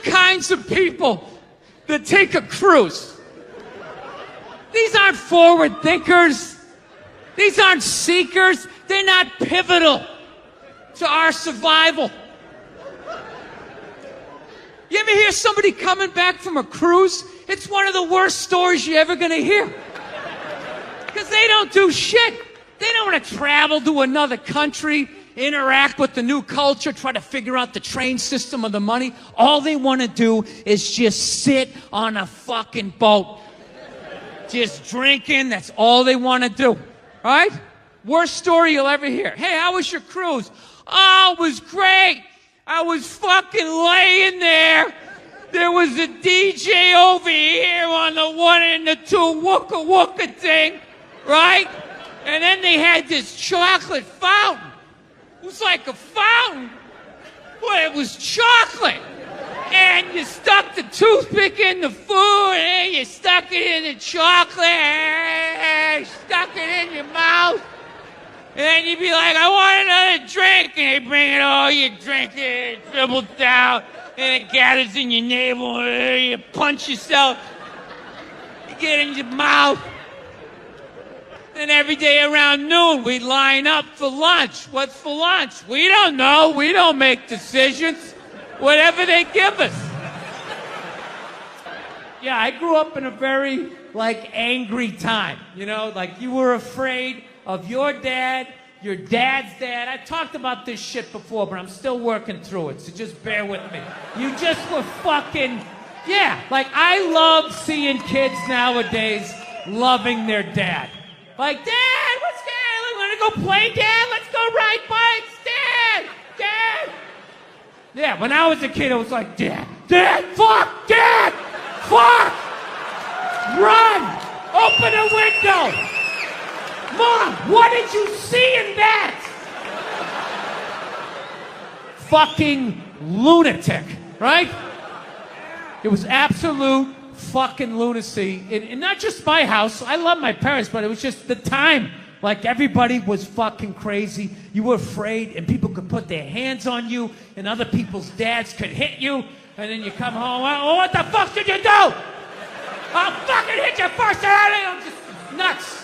kinds of people that take a cruise. These aren't forward thinkers. These aren't seekers. They're not pivotal to our survival. You ever hear somebody coming back from a cruise? It's one of the worst stories you're ever going to hear. Because they don't do shit. They don't want to travel to another country, interact with the new culture, try to figure out the train system or the money. All they want to do is just sit on a fucking boat. Just drinking, that's all they want to do. Right? Worst story you'll ever hear. Hey, how was your cruise? Oh, it was great. I was fucking laying there. There was a DJ over here on the 1 and the 2 wooka wooka thing, right? And then they had this chocolate fountain. It was like a fountain, but it was chocolate. And you stuck the toothpick in the food, and you stuck it in the chocolate, and you stuck it in your mouth. And then you'd be like, I want another drink. And they bring it all, you drink it, it dribbles down, and it gathers in your navel, and you punch yourself, you get in your mouth. And every day around noon, we'd line up for lunch. What's for lunch? We don't know. We don't make decisions. Whatever they give us. Yeah, I grew up in a very, angry time. You know, you were afraid of your dad's dad. I've talked about this shit before, but I'm still working through it, so just bear with me. You just were fucking, I love seeing kids nowadays loving their dad. Like, Dad, what's Dad? We want to go play, Dad? Let's go ride bikes, Dad! Dad! Yeah, when I was a kid, I was like, Dad, fuck, Dad, fuck! Run! Open a window! Mom, what did you see in that? Fucking lunatic, right? It was absolute fucking lunacy. And not just my house. I love my parents, but it was just the time. Everybody was fucking crazy. You were afraid, and people could put their hands on you, and other people's dads could hit you, and then you come home, oh, what the fuck did you do? I'll fucking hit you first, I'm just nuts.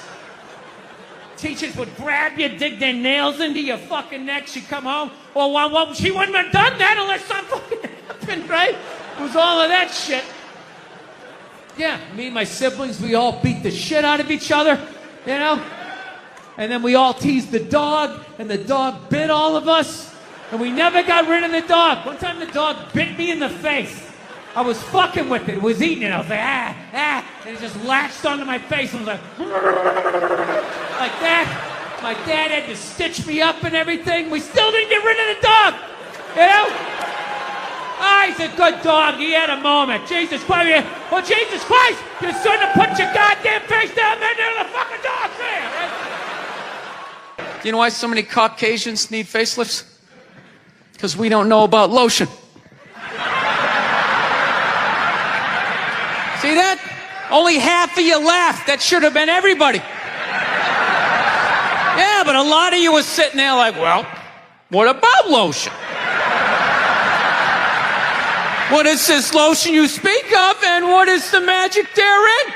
Teachers would grab you, dig their nails into your fucking neck. She'd come home. Well, she wouldn't have done that unless something fucking happened, right? It was all of that shit. Yeah, me and my siblings, we all beat the shit out of each other, you know? And then we all teased the dog, and the dog bit all of us, and we never got rid of the dog. One time the dog bit me in the face. I was fucking with it. It was eating it. I was like, and it just latched onto my face and was like that. My dad had to stitch me up and everything. We still didn't get rid of the dog, you know? He's a good dog. He had a moment. Jesus Christ. Well, Jesus Christ, you shouldn't have put your goddamn face down there near the fucking dog there. Right? Do you know why so many Caucasians need facelifts? Because we don't know about lotion. See that? Only half of you laughed. That should have been everybody. Yeah, but a lot of you were sitting there like, well, what about lotion? What is this lotion you speak of, and what is the magic therein?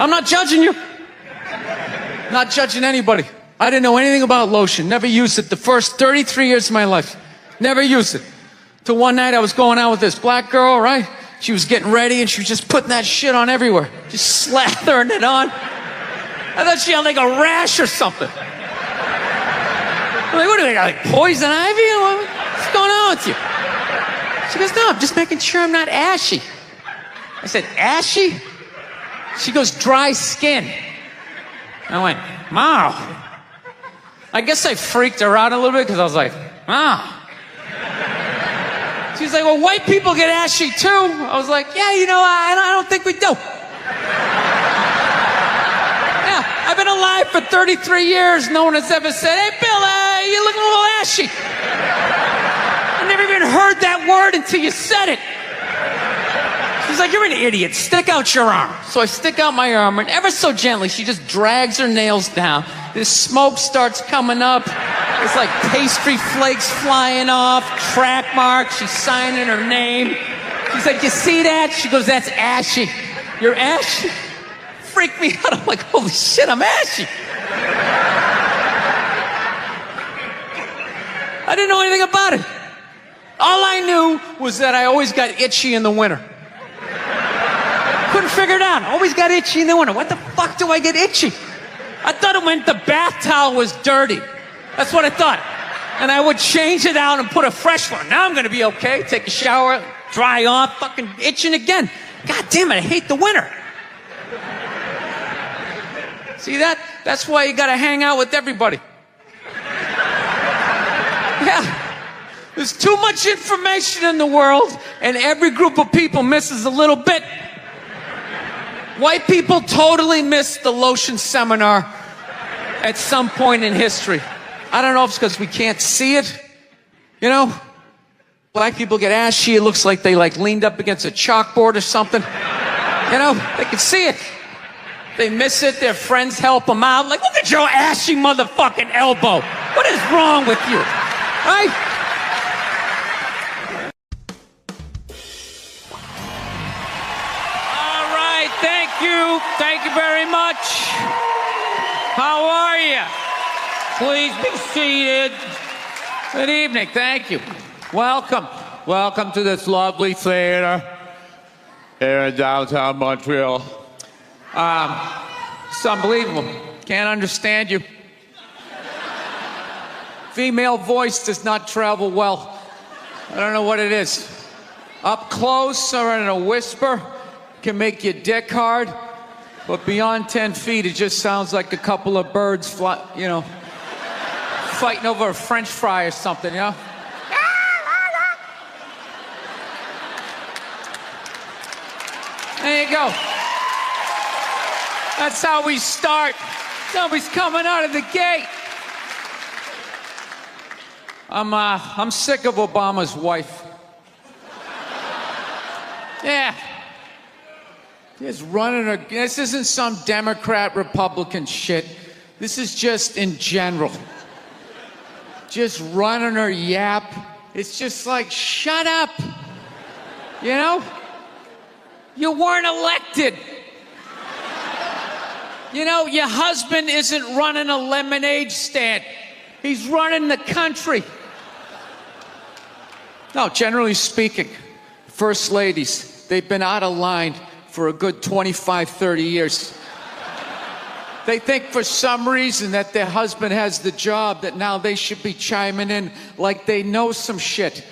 I'm not judging you. Not judging anybody. I didn't know anything about lotion. Never used it the first 33 years of my life. Never used it. Till one night I was going out with this black girl, right? She was getting ready, and she was just putting that shit on everywhere. Just slathering it on. I thought she had like a rash or something. I'm like, what do they got, like poison ivy? What's going on with you? She goes, no, I'm just making sure I'm not ashy. I said, ashy? She goes, dry skin. I went, wow. I guess I freaked her out a little bit because I was like, wow. She's like, well, white people get ashy too. I was like, yeah, you know, I don't think we do. Yeah, I've been alive for 33 years. No one has ever said, hey, Bill, you're looking a little ashy. I never even heard that word until you said it. She's was like, you're an idiot. Stick out your arm. So I stick out my arm, and ever so gently, she just drags her nails down. This smoke starts coming up. It's like pastry flakes flying off, track marks. She's signing her name. She's like, you see that? She goes, that's ashy. You're ashy? Freaked me out. I'm like, holy shit, I'm ashy. I didn't know anything about it. All I knew was that I always got itchy in the winter. Couldn't figure it out. Always got itchy in the winter. What the fuck do I get itchy? I thought it meant the bath towel was dirty. That's what I thought. And I would change it out and put a fresh one. Now I'm going to be okay. Take a shower, dry off, fucking itching again. God damn it, I hate the winter. See that? That's why you got to hang out with everybody. Yeah. There's too much information in the world, and every group of people misses a little bit. White people totally missed the lotion seminar at some point in history. I don't know if it's because we can't see it. You know? Black people get ashy. It looks like they leaned up against a chalkboard or something. You know? They can see it. They miss it. Their friends help them out. Like, look at your ashy motherfucking elbow. What is wrong with you? Right? All right. Thank you. Thank you very much. How are you? Please be seated. Good evening. Thank you. Welcome. Welcome to this lovely theater here in downtown Montreal. It's unbelievable. Can't understand you. Female voice does not travel well. I don't know what it is. Up close or in a whisper can make your dick hard, but beyond 10 feet, it just sounds like a couple of birds fighting over a French fry or something, you know? There you go. That's how we start. Somebody's coming out of the gate. I'm sick of Obama's wife. Yeah. Just running her. This isn't some Democrat, Republican shit. This is just in general. Just running her yap. It's just like, shut up. You know? You weren't elected. You know, your husband isn't running a lemonade stand. He's running the country. No, generally speaking, first ladies, they've been out of line for a good 25, 30 years. They think for some reason that their husband has the job, that now they should be chiming in like they know some shit.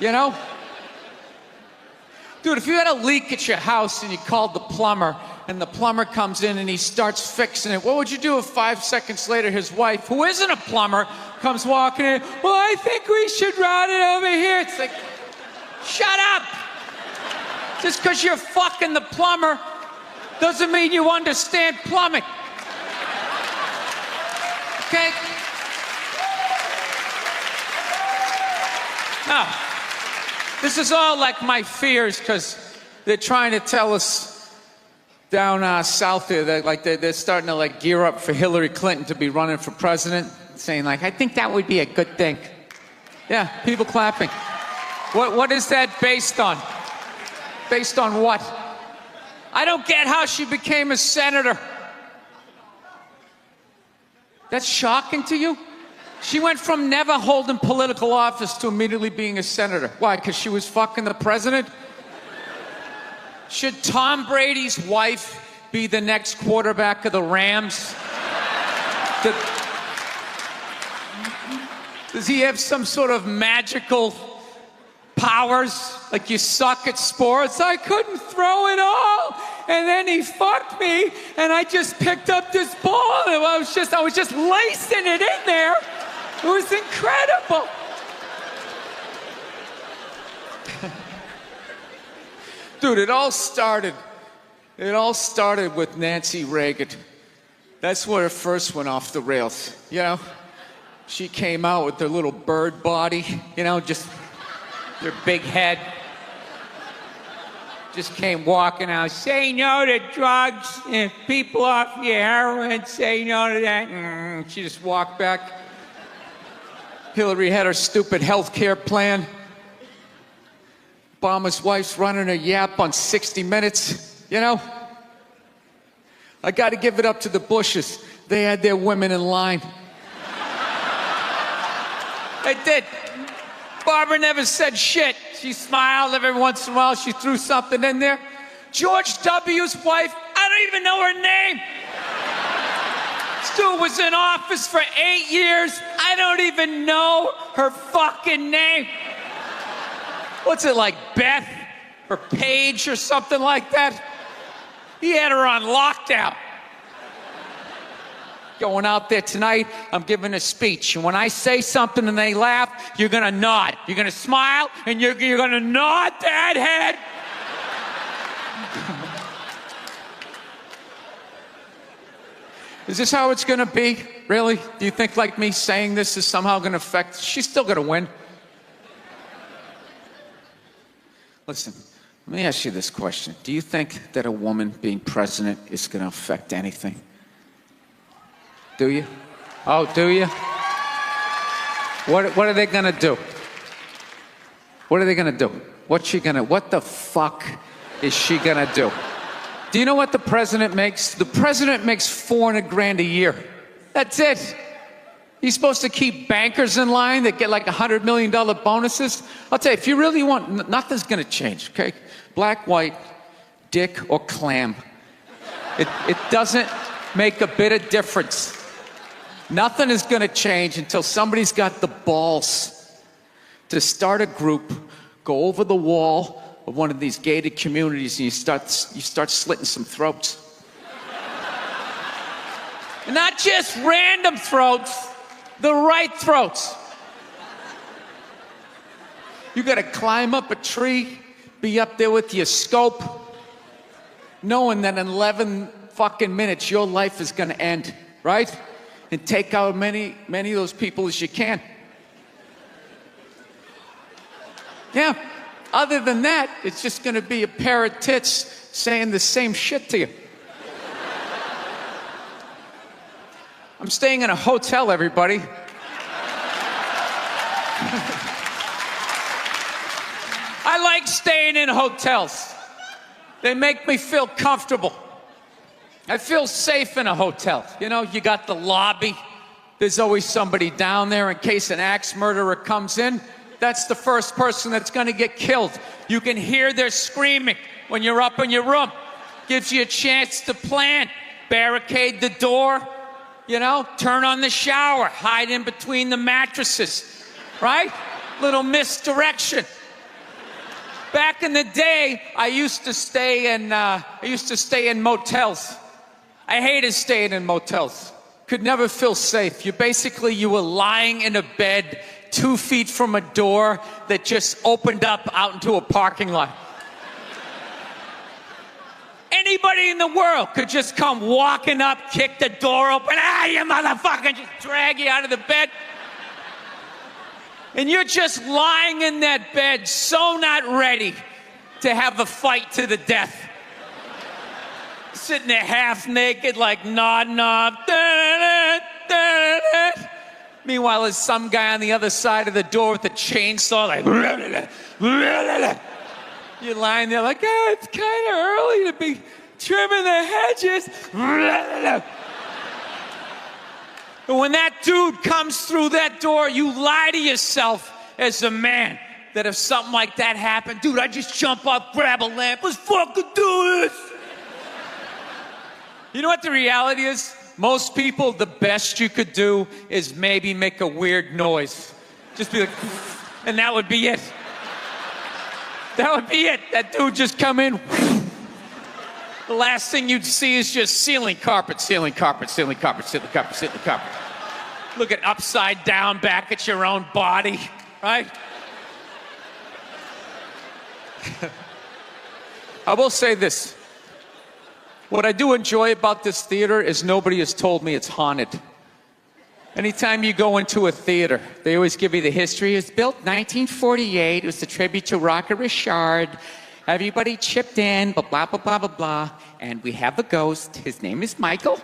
You know? Dude, if you had a leak at your house and you called the plumber, and the plumber comes in and he starts fixing it, what would you do if 5 seconds later his wife, who isn't a plumber, comes walking in? Well, I think we should run it over here. It's like, shut up! Just because you're fucking the plumber doesn't mean you understand plumbing. Okay? Now, this is all like my fears, because they're trying to tell us down south here that they're starting to gear up for Hillary Clinton to be running for president, saying I think that would be a good thing. Yeah, people clapping. What is that based on? Based on what? I don't get how she became a senator. That's shocking to you? She went from never holding political office to immediately being a senator. Why? Because she was fucking the president? Should Tom Brady's wife be the next quarterback of the Rams? Does he have some sort of magical powers? Like, you suck at sports? I couldn't throw it all, and then he fucked me, and I just picked up this ball, and I was just lacing it in there. It was incredible. Dude, it all started with Nancy Reagan. That's where it first went off the rails, you know? She came out with her little bird body, you know, just her big head. just came walking out. Say no to drugs. If people off your heroin, say no to that. She just walked back. Hillary had her stupid health care plan. Obama's wife's running a yap on 60 Minutes, you know? I got to give it up to the Bushes. They had their women in line. They did. Barbara never said shit. She smiled every once in a while. She threw something in there. George W.'s wife, I don't even know her name. This dude was in office for 8 years. I don't even know her fucking name. What's it like, Beth or Paige or something like that? He had her on lockdown. Going out there tonight, I'm giving a speech. And when I say something and they laugh, you're going to nod. You're going to smile, and you're going to nod that head. Is this how it's going to be? Really? Do you think like me saying this is somehow going to affect? She's still going to win. Listen, let me ask you this question. Do you think that a woman being president is going to affect anything? Do you? Oh, do you? What are they going to do? What are they going to do? What the fuck is she going to do? Do you know what the president makes? The president makes $400,000 a year. That's it. He's supposed to keep bankers in line that get like $100 million bonuses. I'll tell you, if you really want, nothing's going to change, okay? Black, white, dick, or clam. It doesn't make a bit of difference. Nothing is going to change until somebody's got the balls to start a group, go over the wall of one of these gated communities, and you start slitting some throats. And not just random throats, the right throats. You got to climb up a tree, be up there with your scope, knowing that in 11 fucking minutes your life is going to end, right? And take out many of those people as you can. Yeah. Other than that, it's just going to be a pair of tits saying the same shit to you. I'm staying in a hotel, everybody. I like staying in hotels. They make me feel comfortable. I feel safe in a hotel. You know, you got the lobby. There's always somebody down there in case an axe murderer comes in. That's the first person that's going to get killed. You can hear their screaming when you're up in your room. Gives you a chance to plan. Barricade the door, you know, turn on the shower, hide in between the mattresses, right? Little misdirection. Back in the day, I used to stay in motels. I hated staying in motels. Could never feel safe. You were lying in a bed 2 feet from a door that just opened up out into a parking lot. Anybody in the world could just come walking up, kick the door open, you motherfucker, just drag you out of the bed. And you're just lying in that bed, so not ready to have a fight to the death. Sitting there half naked, like nodding off. Meanwhile, there's some guy on the other side of the door with a chainsaw, like, you're lying there like, it's kind of early to be trimming the hedges. And when that dude comes through that door, you lie to yourself as a man that if something like that happened, dude, I'd just jump up, grab a lamp, let's fucking do this. You know what the reality is? Most people, the best you could do is maybe make a weird noise. Just be like, and that would be it. That would be it. That dude just come in. The last thing you'd see is just ceiling carpet, ceiling carpet, ceiling carpet, ceiling carpet, ceiling carpet. Looking upside down back at your own body, right? I will say this. What I do enjoy about this theater is nobody has told me it's haunted. Anytime you go into a theater, they always give you the history. It was built 1948. It was a tribute to Rocket Richard. Everybody chipped in, blah, blah, blah, blah, blah, blah. And we have a ghost. His name is Michael.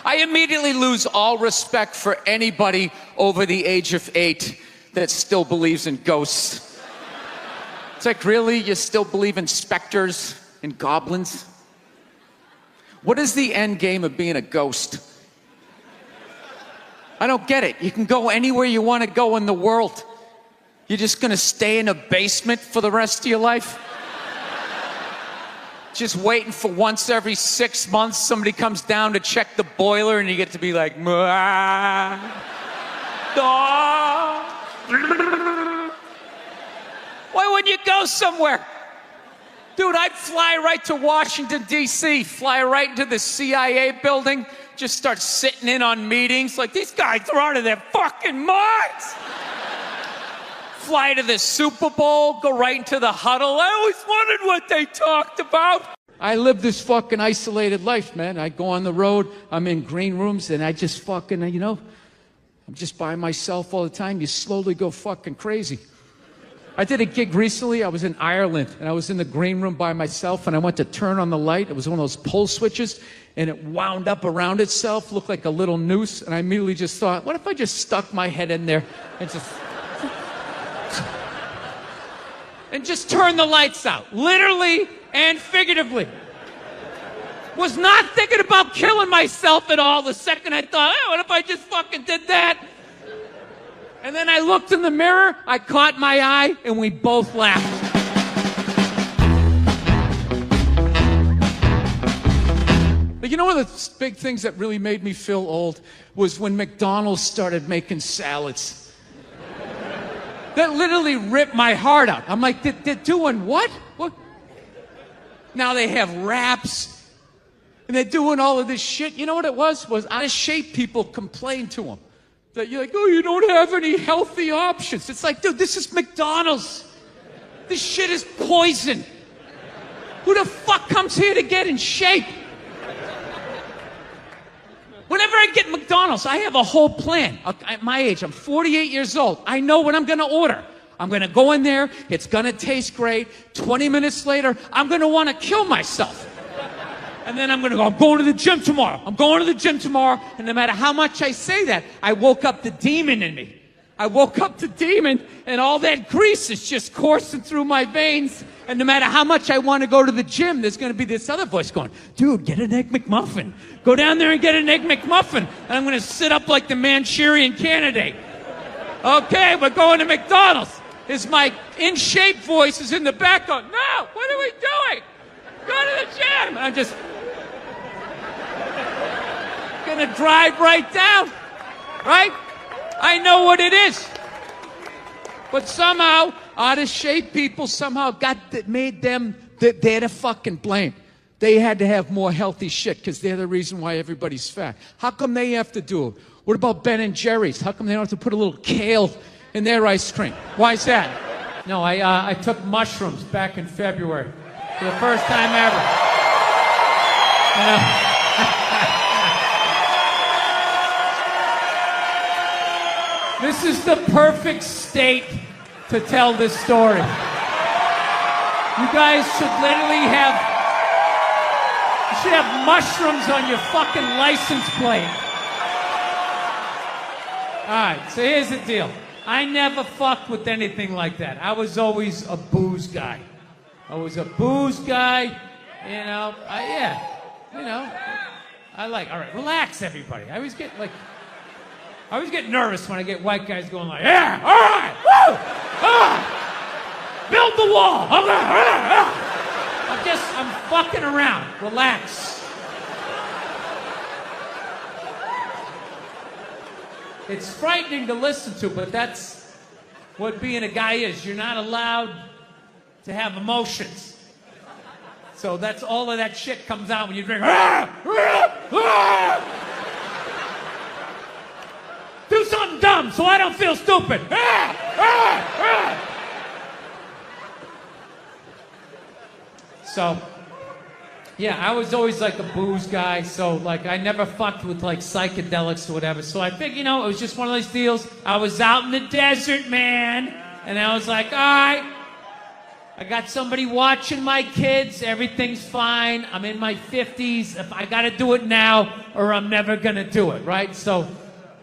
I immediately lose all respect for anybody over the age of 8 that still believes in ghosts. It's like, really? You still believe in specters and goblins? What is the end game of being a ghost? I don't get it. You can go anywhere you want to go in the world. You're just gonna stay in a basement for the rest of your life? Just waiting for once every 6 months somebody comes down to check the boiler and you get to be like, "Mwah, daw." Why wouldn't you go somewhere? Dude, I'd fly right to Washington, D.C., fly right into the CIA building, just start sitting in on meetings like, these guys are out of their fucking minds. Fly to the Super Bowl, go right into the huddle. I always wondered what they talked about. I live this fucking isolated life, man. I go on the road, I'm in green rooms, and I just fucking, I'm just by myself all the time. You slowly go fucking crazy. I did a gig recently. I was in Ireland, and I was in the green room by myself, and I went to turn on the light. It was one of those pull switches, and it wound up around itself, looked like a little noose, and I immediately just thought, what if I just stuck my head in there and just turn the lights out, literally and figuratively. Was not thinking about killing myself at all the second I thought, what if I just fucking did that? And then I looked in the mirror, I caught my eye, and we both laughed. But you know one of the big things that really made me feel old was when McDonald's started making salads. That literally ripped my heart out. I'm like, they're doing what? What? Now they have wraps, and they're doing all of this shit. You know what it was? Out of shape people complained to them. That you're like, oh, you don't have any healthy options. It's like, dude, this is McDonald's. This shit is poison. Who the fuck comes here to get in shape? Whenever I get McDonald's, I have a whole plan. At my age, I'm 48 years old. I know what I'm going to order. I'm going to go in there. It's going to taste great. 20 minutes later, I'm going to want to kill myself. And then I'm going to go, I'm going to the gym tomorrow. I'm going to the gym tomorrow. And no matter how much I say that, I woke up the demon in me. I woke up the demon, and all that grease is just coursing through my veins. And no matter how much I want to go to the gym, there's going to be this other voice going, dude, get an Egg McMuffin. Go down there and get an Egg McMuffin. And I'm going to sit up like the Manchurian Candidate. Okay, we're going to McDonald's. My in-shape voice is in the back going, no, what are we doing? Go to the gym. I'm just going to drive right down, right? I know what it is. But somehow, out-of-shape people somehow made them, they're the fucking blame. They had to have more healthy shit because they're the reason why everybody's fat. How come they have to do it? What about Ben and Jerry's? How come they don't have to put a little kale in their ice cream? Why is that? No, I took mushrooms back in February for the first time ever. You know? This is the perfect state to tell this story. You guys should literally you should have mushrooms on your fucking license plate. All right, so here's the deal. I never fucked with anything like that. I was always a booze guy. All right, relax, everybody. I always get nervous when I get white guys going like, yeah, all right, woo, build the wall. Okay, I'm fucking around. Relax. It's frightening to listen to, but that's what being a guy is. You're not allowed to have emotions. So that's all of that shit comes out when you drink. Do something dumb so I don't feel stupid. So, yeah, I was always like a booze guy. So, like, I never fucked with, like, psychedelics or whatever. So I think, it was just one of those deals. I was out in the desert, man. And I was like, all right. I got somebody watching my kids. Everything's fine. I'm in my 50s. If I got to do it now or I'm never going to do it, right? So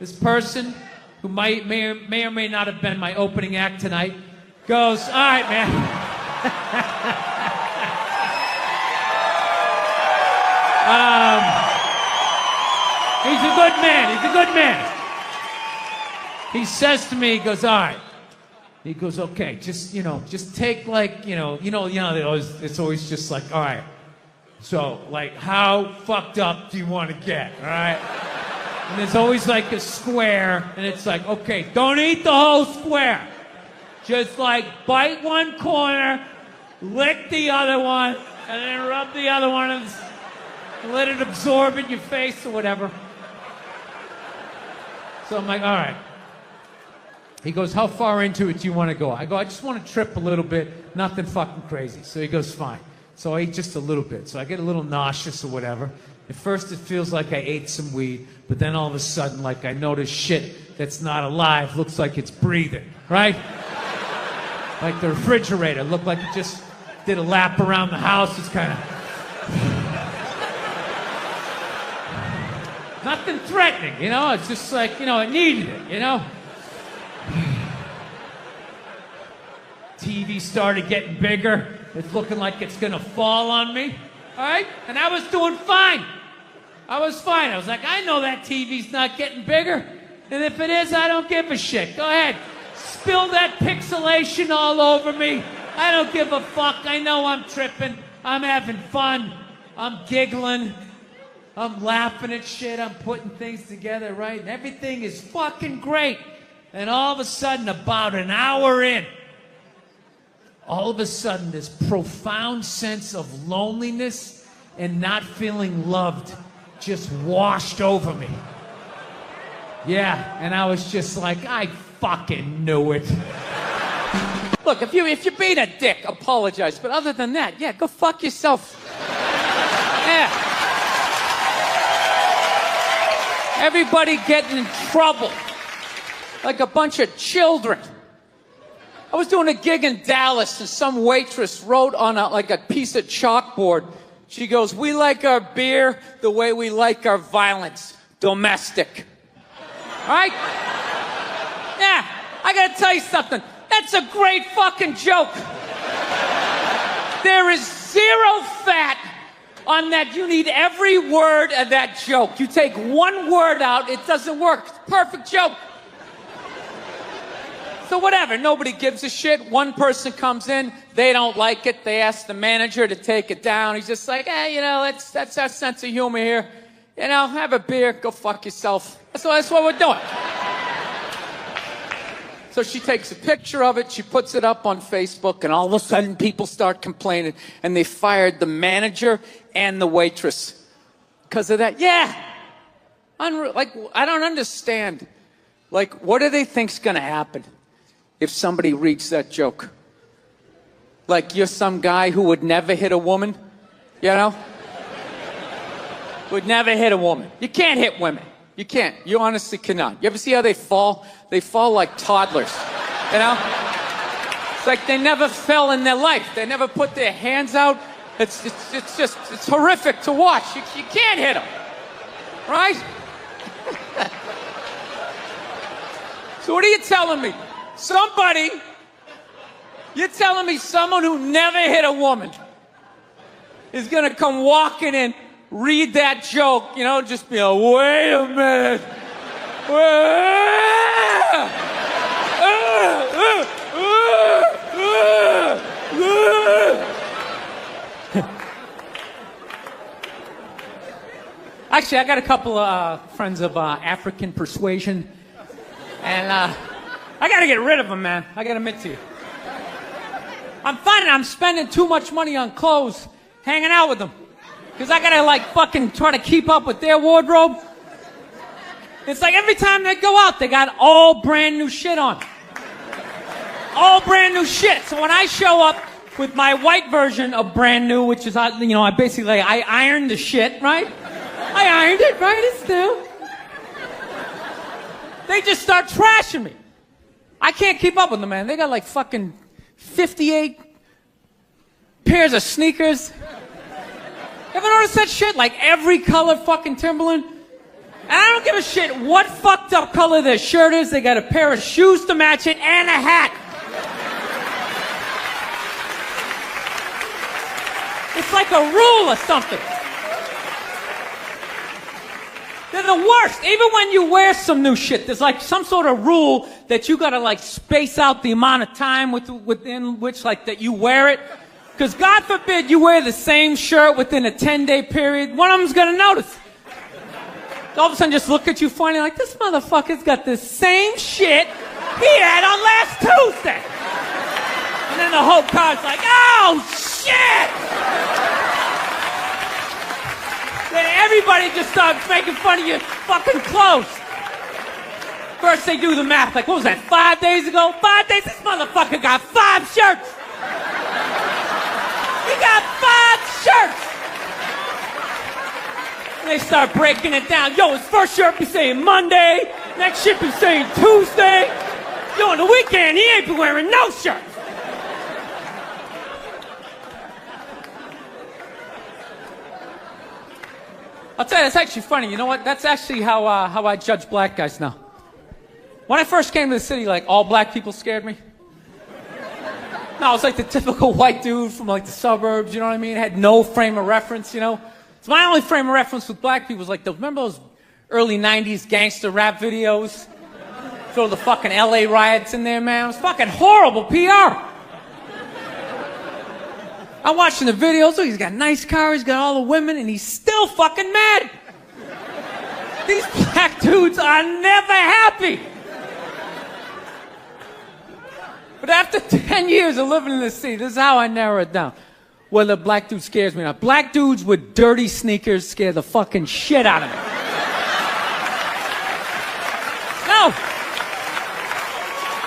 this person who may or may not have been my opening act tonight goes, all right, man. He's a good man. He's a good man. He says to me, he goes, all right. He goes, okay, just take like, it's always just like, all right. So, like, how fucked up do you want to get, all right? And there's always like a square, and it's like, okay, don't eat the whole square. Just like bite one corner, lick the other one, and then rub the other one and let it absorb in your face or whatever. So I'm like, all right. He goes, how far into it do you want to go? I go, I just want to trip a little bit, nothing fucking crazy. So he goes, fine. So I eat just a little bit. So I get a little nauseous or whatever. At first it feels like I ate some weed, but then all of a sudden, like I notice shit that's not alive, looks like it's breathing, right? Like the refrigerator, looked like it just did a lap around the house. It's kind of... nothing threatening, It's just like, it needed it, TV started getting bigger. It's looking like it's gonna fall on me. All right? And I was doing fine. I was fine. I was like, I know that TV's not getting bigger. And if it is, I don't give a shit. Go ahead. Spill that pixelation all over me. I don't give a fuck. I know I'm tripping. I'm having fun. I'm giggling. I'm laughing at shit. I'm putting things together, right? And everything is fucking great. And all of a sudden, about an hour in, all of a sudden, this profound sense of loneliness and not feeling loved just washed over me. Yeah, and I was just like, I fucking knew it. Look, if you're being a dick, apologize. But other than that, yeah, go fuck yourself. Yeah. Everybody getting in trouble. Like a bunch of children. I was doing a gig in Dallas and some waitress wrote on a piece of chalkboard. She goes, we like our beer the way we like our violence. Domestic. All right? Yeah, I gotta tell you something. That's a great fucking joke. There is zero fat on that. You need every word of that joke. You take one word out, it doesn't work. It's a perfect joke. So whatever, nobody gives a shit. One person comes in, they don't like it. They ask the manager to take it down. He's just like, hey, that's our sense of humor here. Have a beer, go fuck yourself. That's what we're doing. So she takes a picture of it, she puts it up on Facebook, and all of a sudden people start complaining, and they fired the manager and the waitress because of that. Yeah. I don't understand. Like, what do they think's gonna happen if somebody reads that joke? Like, you're some guy who would never hit a woman, Would never hit a woman. You can't hit women. You can't. You honestly cannot. You ever see how they fall? They fall like toddlers, It's like they never fell in their life. They never put their hands out. It's horrific to watch. You can't hit them, right? So what are you telling me? You're telling me someone who never hit a woman is gonna come walking in, read that joke, just be like, wait a minute. Actually, I got a couple of friends of African persuasion, and I got to get rid of them, man. I got to admit to you. I'm finding I'm spending too much money on clothes hanging out with them. Because I gotta fucking try to keep up with their wardrobe. It's like every time they go out, they got all brand new shit on. All brand new shit. So when I show up with my white version of brand new, which is, I ironed the shit, right? I ironed it, right? It's new. They just start trashing me. I can't keep up with them, man. They got like fucking 58 pairs of sneakers. Ever notice that shit? Like every color fucking Timberland. And I don't give a shit what fucked up color their shirt is. They got a pair of shoes to match it and a hat. It's like a rule or something. They're the worst. Even when you wear some new shit, there's like some sort of rule that you gotta like space out the amount of time within which like that you wear it. Because God forbid you wear the same shirt within a 10-day period, one of them's gonna notice. All of a sudden just look at you funny like, this motherfucker's got the same shit he had on last Tuesday. And then the whole car's like, oh shit! Then everybody just starts making fun of your fucking clothes. First they do the math, like what was that, 5 days ago? 5 days? This motherfucker got 5 shirts! He got 5 shirts! And they start breaking it down. Yo, his first shirt be saying Monday, next shirt be saying Tuesday. Yo, on the weekend, he ain't been wearing no shirts. I'll tell you, that's actually funny. You know what? That's actually how I judge black guys now. When I first came to the city, like, all black people scared me. No, I was like the typical white dude from like the suburbs, you know what I mean? Had no frame of reference, you know? So my only frame of reference with black people was like, remember those early 90s gangster rap videos? Throw the fucking LA riots in there, man. It was fucking horrible PR. I'm watching the videos, oh, he's got a nice car, he's got all the women, and he's still fucking mad. These black dudes are never happy. But after 10 years of living in the city, this is how I narrow it down. Whether a black dude scares me or not. Black dudes with dirty sneakers scare the fucking shit out of me. No.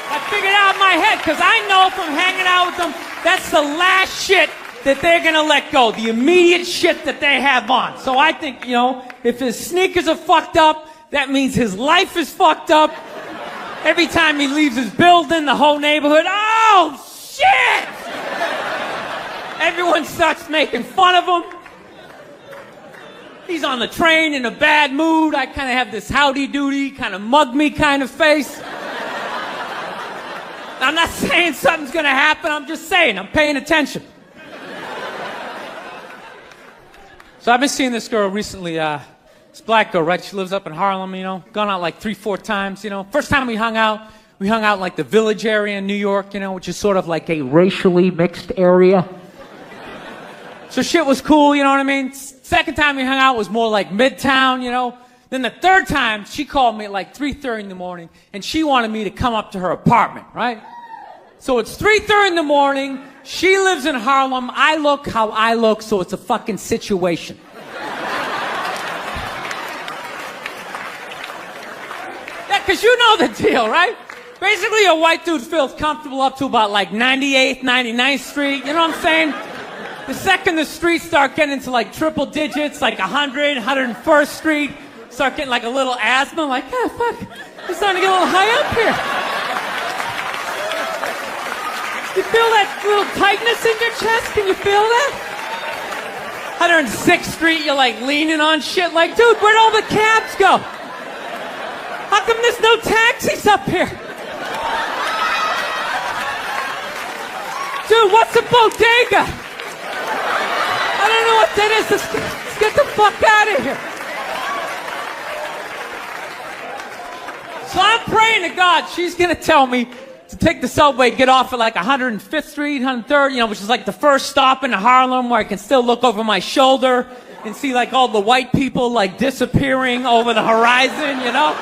I figured out in my head, because I know from hanging out with them, that's the last shit that they're gonna let go. The immediate shit that they have on. So I think, you know, if his sneakers are fucked up, that means his life is fucked up. Every time he leaves his building, the whole neighborhood, oh, shit! Everyone starts making fun of him. He's on the train in a bad mood. I kind of have this howdy-doody, kind of mug-me kind of face. I'm not saying something's gonna happen, I'm just saying, I'm paying attention. So I've been seeing this girl recently, this black girl, right? She lives up in Harlem, you know, gone out like 3-4 times, you know. First time we hung out in like the Village area in New York, you know, which is sort of like a racially mixed area. So shit was cool, you know what I mean? Second time we hung out was more like Midtown, you know. Then the third time, she called me at like 3:30 in the morning, and she wanted me to come up to her apartment, right? So it's 3:30 in the morning, she lives in Harlem, I look how I look, so it's a fucking situation. Yeah, because you know the deal, right? Basically, a white dude feels comfortable up to about like 98th, 99th Street, you know what I'm saying? The second the streets start getting into like triple digits, like 100, 101st Street, start getting like a little asthma, like, oh, fuck, it's starting to get a little high up here. You feel that little tightness in your chest? Can you feel that? 106th Street, you're like leaning on shit like, dude, where'd all the cabs go? How come there's no taxis up here? Dude, what's a bodega? I don't know what that is. Let's get the fuck out of here. So I'm praying to God she's going to tell me to take the subway, get off at like 105th Street, 103rd, you know, which is like the first stop in Harlem where I can still look over my shoulder and see like all the white people like disappearing over the horizon, you know?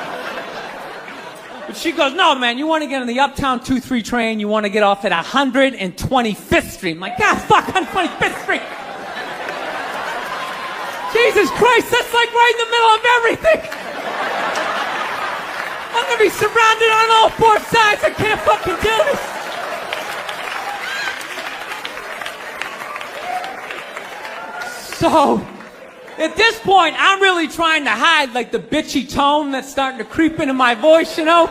But she goes, no, man, you want to get on the Uptown 2-3 train, you want to get off at 125th Street. I'm like, God, fuck, 125th Street. Jesus Christ, that's like right in the middle of everything. I'm going to be surrounded on all 4 sides. I can't fucking do this. So, at this point, I'm really trying to hide like the bitchy tone that's starting to creep into my voice, you know?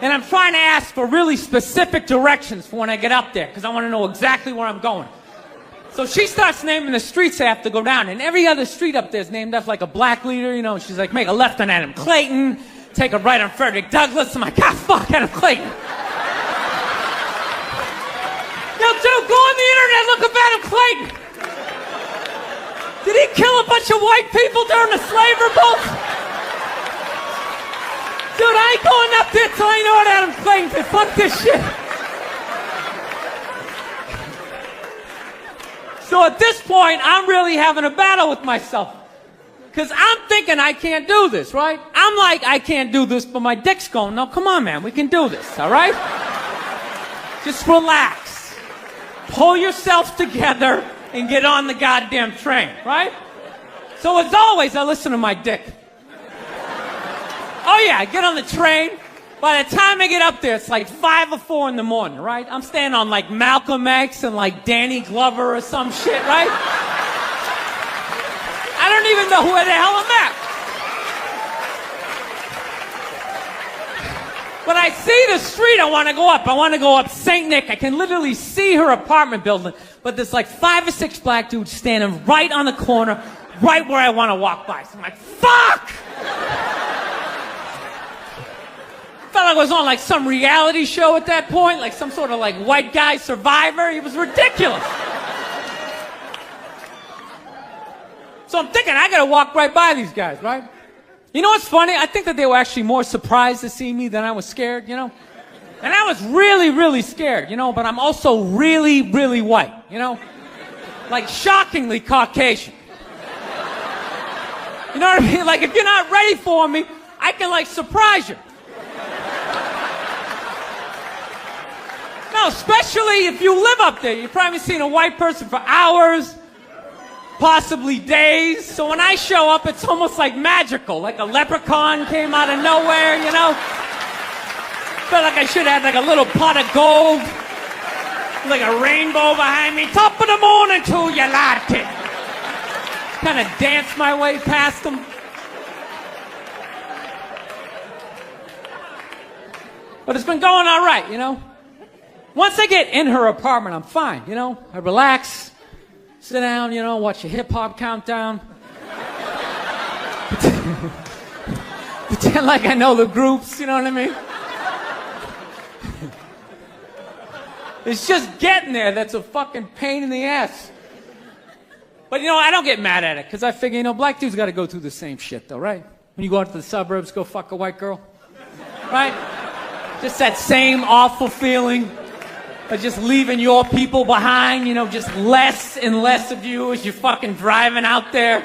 And I'm trying to ask for really specific directions for when I get up there, because I want to know exactly where I'm going. So she starts naming the streets I have to go down, and every other street up there is named after like a black leader, you know. She's like, make a left on Adam Clayton, take a right on Frederick Douglass. I'm like, ah, fuck Adam Clayton. Yo, dude, go on the internet, look up Adam Clayton. Did he kill a bunch of white people during the slave revolt? Dude, I ain't going up there till I know what Adam Clayton did. Fuck this shit. So at this point, I'm really having a battle with myself. Because I'm thinking I can't do this, right? I'm like, I can't do this, but my dick's going, no, come on, man, we can do this, all right? Just relax. Pull yourself together and get on the goddamn train, right? So as always, I listen to my dick. Oh yeah, I get on the train. By the time I get up there, it's like 5 or 4 in the morning, right? I'm staying on like Malcolm X and like Danny Glover or some shit, right? I don't even know where the hell I'm at. When I see the street I want to go up, I want to go up St. Nick. I can literally see her apartment building, but there's like 5 or 6 black dudes standing right on the corner, right where I want to walk by. So I'm like, fuck! I felt like I was on like some reality show at that point, like some sort of like white guy survivor. It was ridiculous. So I'm thinking I gotta walk right by these guys, right? You know what's funny? I think that they were actually more surprised to see me than I was scared, you know? And I was really, really scared, you know, but I'm also really, really white, you know? Like shockingly Caucasian. You know what I mean? Like if you're not ready for me, I can like surprise you. No, especially if you live up there. You've probably seen a white person for hours, possibly days. So when I show up, it's almost like magical. Like a leprechaun came out of nowhere, you know? Felt like I should have had like a little pot of gold, like a rainbow behind me. Top of the morning to you, latte. Kind of dance my way past them. But it's been going all right, you know? Once I get in her apartment, I'm fine, you know? I relax, sit down, you know, watch a hip-hop countdown. Pretend like I know the groups, you know what I mean? It's just getting there that's a fucking pain in the ass. But, you know, I don't get mad at it, because I figure, you know, black dudes got to go through the same shit, though, right? When you go out to the suburbs, go fuck a white girl, right? Just that same awful feeling of just leaving your people behind, you know, just less and less of you as you're fucking driving out there.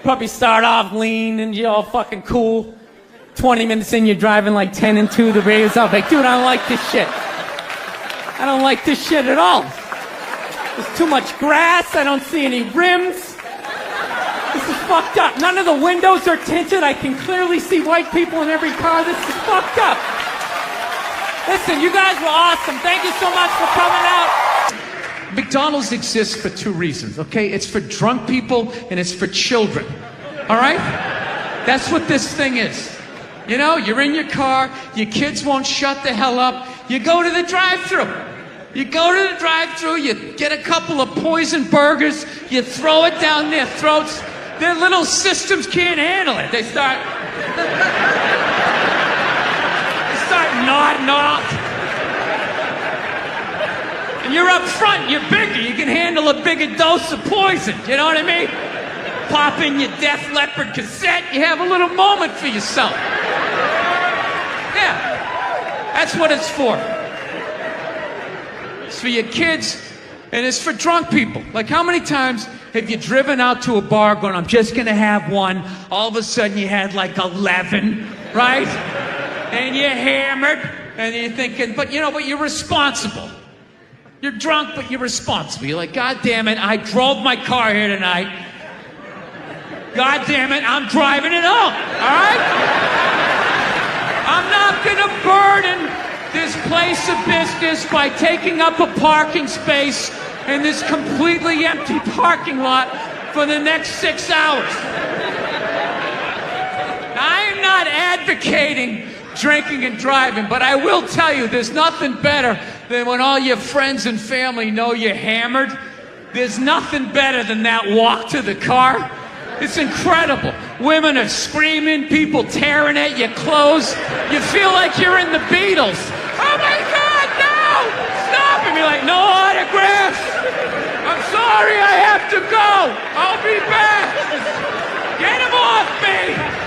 Probably start off lean and you're all fucking cool. 20 minutes in, you're driving like 10 and 2, the radio's off. Like, dude, I don't like this shit. I don't like this shit at all. There's too much grass, I don't see any rims. This is fucked up. None of the windows are tinted. I can clearly see white people in every car. This is fucked up. Listen, you guys were awesome. Thank you so much for coming out. McDonald's exists for 2 reasons, okay? It's for drunk people and it's for children, all right? That's what this thing is. You know, you're in your car, your kids won't shut the hell up, you go to the drive-thru. You go to the drive-thru, you get a couple of poison burgers, you throw it down their throats. Their little systems can't handle it. They start nodding off. And you're up front, you're bigger, you can handle a bigger dose of poison, you know what I mean? Pop in your Def Leppard cassette, you have a little moment for yourself. Yeah, that's what it's for. It's for your kids, and it's for drunk people. Like, how many times have you driven out to a bar going, I'm just gonna have one, all of a sudden you had like 11, right? And you're hammered, and you're thinking, but you're responsible. You're drunk, but you're responsible. You're like, God damn it, I drove my car here tonight. God damn it, I'm driving it home, all right? I'm not gonna burden this place of business by taking up a parking space in this completely empty parking lot for the next 6 hours. I am not advocating drinking and driving, but I will tell you, there's nothing better than when all your friends and family know you're hammered. There's nothing better than that walk to the car. It's incredible. Women are screaming, people tearing at your clothes. You feel like you're in the Beatles. Oh my God, no! Stop! And you're like, no autographs! I'm sorry, I have to go! I'll be back! Get him off me!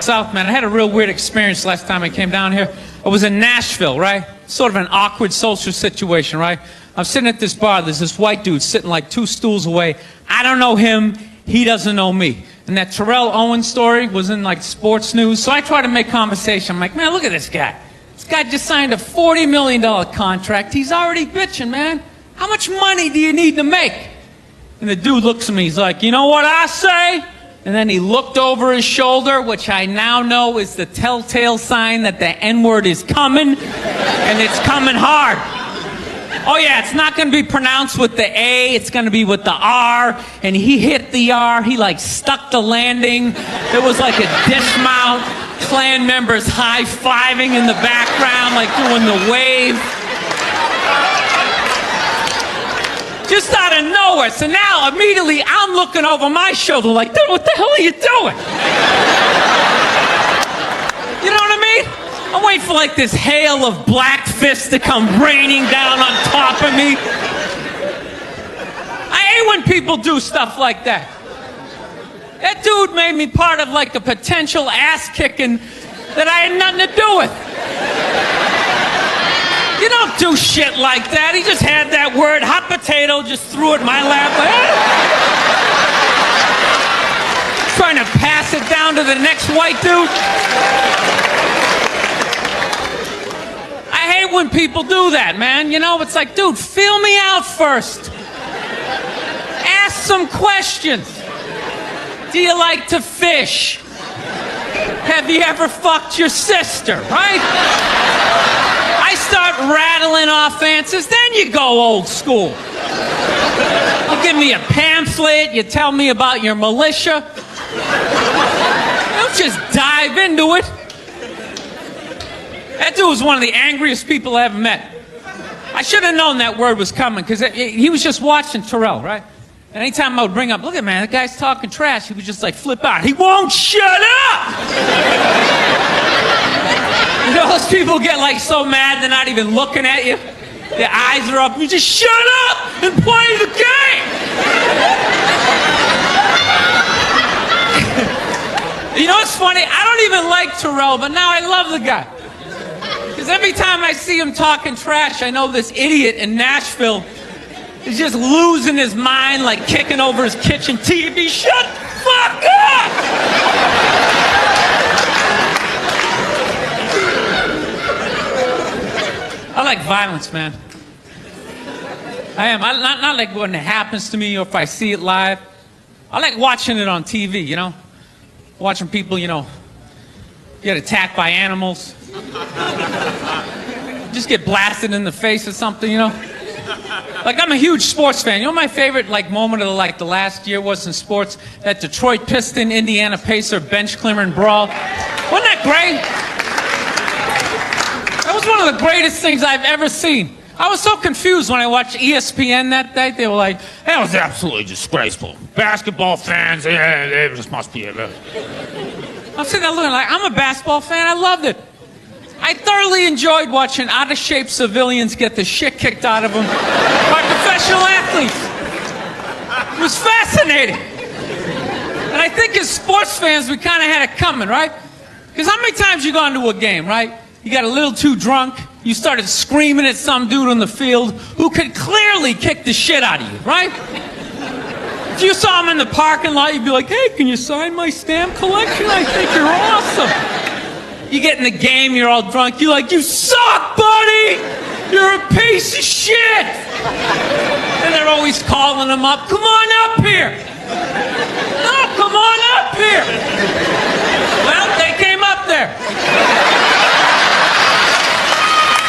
South, man, I had a real weird experience last time I came down here. I was in Nashville, right? Sort of an awkward social situation, right? I'm sitting at this bar. There's this white dude sitting like 2 stools away. I don't know him. He doesn't know me. And that Terrell Owens story was in like sports news. So I try to make conversation. I'm like, man, look at this guy. This guy just signed a $40 million contract. He's already bitching, man. How much money do you need to make? And the dude looks at me. He's like, you know what I say? And then he looked over his shoulder, which I now know is the telltale sign that the N-word is coming, and it's coming hard. Oh yeah, it's not going to be pronounced with the A, it's going to be with the R, and he hit the R, he like stuck the landing. There was like a dismount, Klan members high-fiving in the background, like doing the wave. Just out of nowhere. So now, immediately, I'm looking over my shoulder like, dude, what the hell are you doing? You know what I mean? I'm waiting for like this hail of black fists to come raining down on top of me. I hate when people do stuff like that. That dude made me part of like a potential ass kicking that I had nothing to do with. You don't do shit like that. He just had that word, hot potato, just threw it in my lap. Trying to pass it down to the next white dude. I hate when people do that, man. You know, it's like, dude, feel me out first. Ask some questions. Do you like to fish? Have you ever fucked your sister, right? I start rattling off answers, then you go old school. You give me a pamphlet, you tell me about your militia. Don't just dive into it. That dude was one of the angriest people I ever met. I should have known that word was coming, because he was just watching Terrell, right? And anytime I would bring up, look at man, that guy's talking trash, he would just like flip out. He won't shut up! You know, those people get like so mad they're not even looking at you. Their eyes are up. You just shut up and play the game! You know what's funny? I don't even like Terrell, but now I love the guy. Because every time I see him talking trash, I know this idiot in Nashville is just losing his mind, like kicking over his kitchen TV. Shut the fuck up! I like violence, man. I am. Not like when it happens to me or if I see it live. I like watching it on TV, you know? Watching people, you know, get attacked by animals. Just get blasted in the face or something, you know? Like, I'm a huge sports fan. You know my favorite, like, moment of, like, the last year was in sports? That Detroit Piston, Indiana Pacer bench clearing brawl. Wasn't that great? That was one of the greatest things I've ever seen. I was so confused when I watched ESPN that day. They were like, that was absolutely disgraceful. Basketball fans, it just must be it. I'm sitting there looking like, I'm a basketball fan. I loved it. I thoroughly enjoyed watching out-of-shape civilians get the shit kicked out of them by professional athletes. It was fascinating. And I think as sports fans, we kind of had it coming, right? Because how many times you gone to a game, right? You got a little too drunk. You started screaming at some dude on the field who could clearly kick the shit out of you, right? If you saw him in the parking lot, you'd be like, hey, can you sign my stamp collection? I think you're awesome. You get in the game, you're all drunk. You're like, you suck, buddy! You're a piece of shit! And they're always calling him up. Come on up here! No, come on up here! Well, they came up there.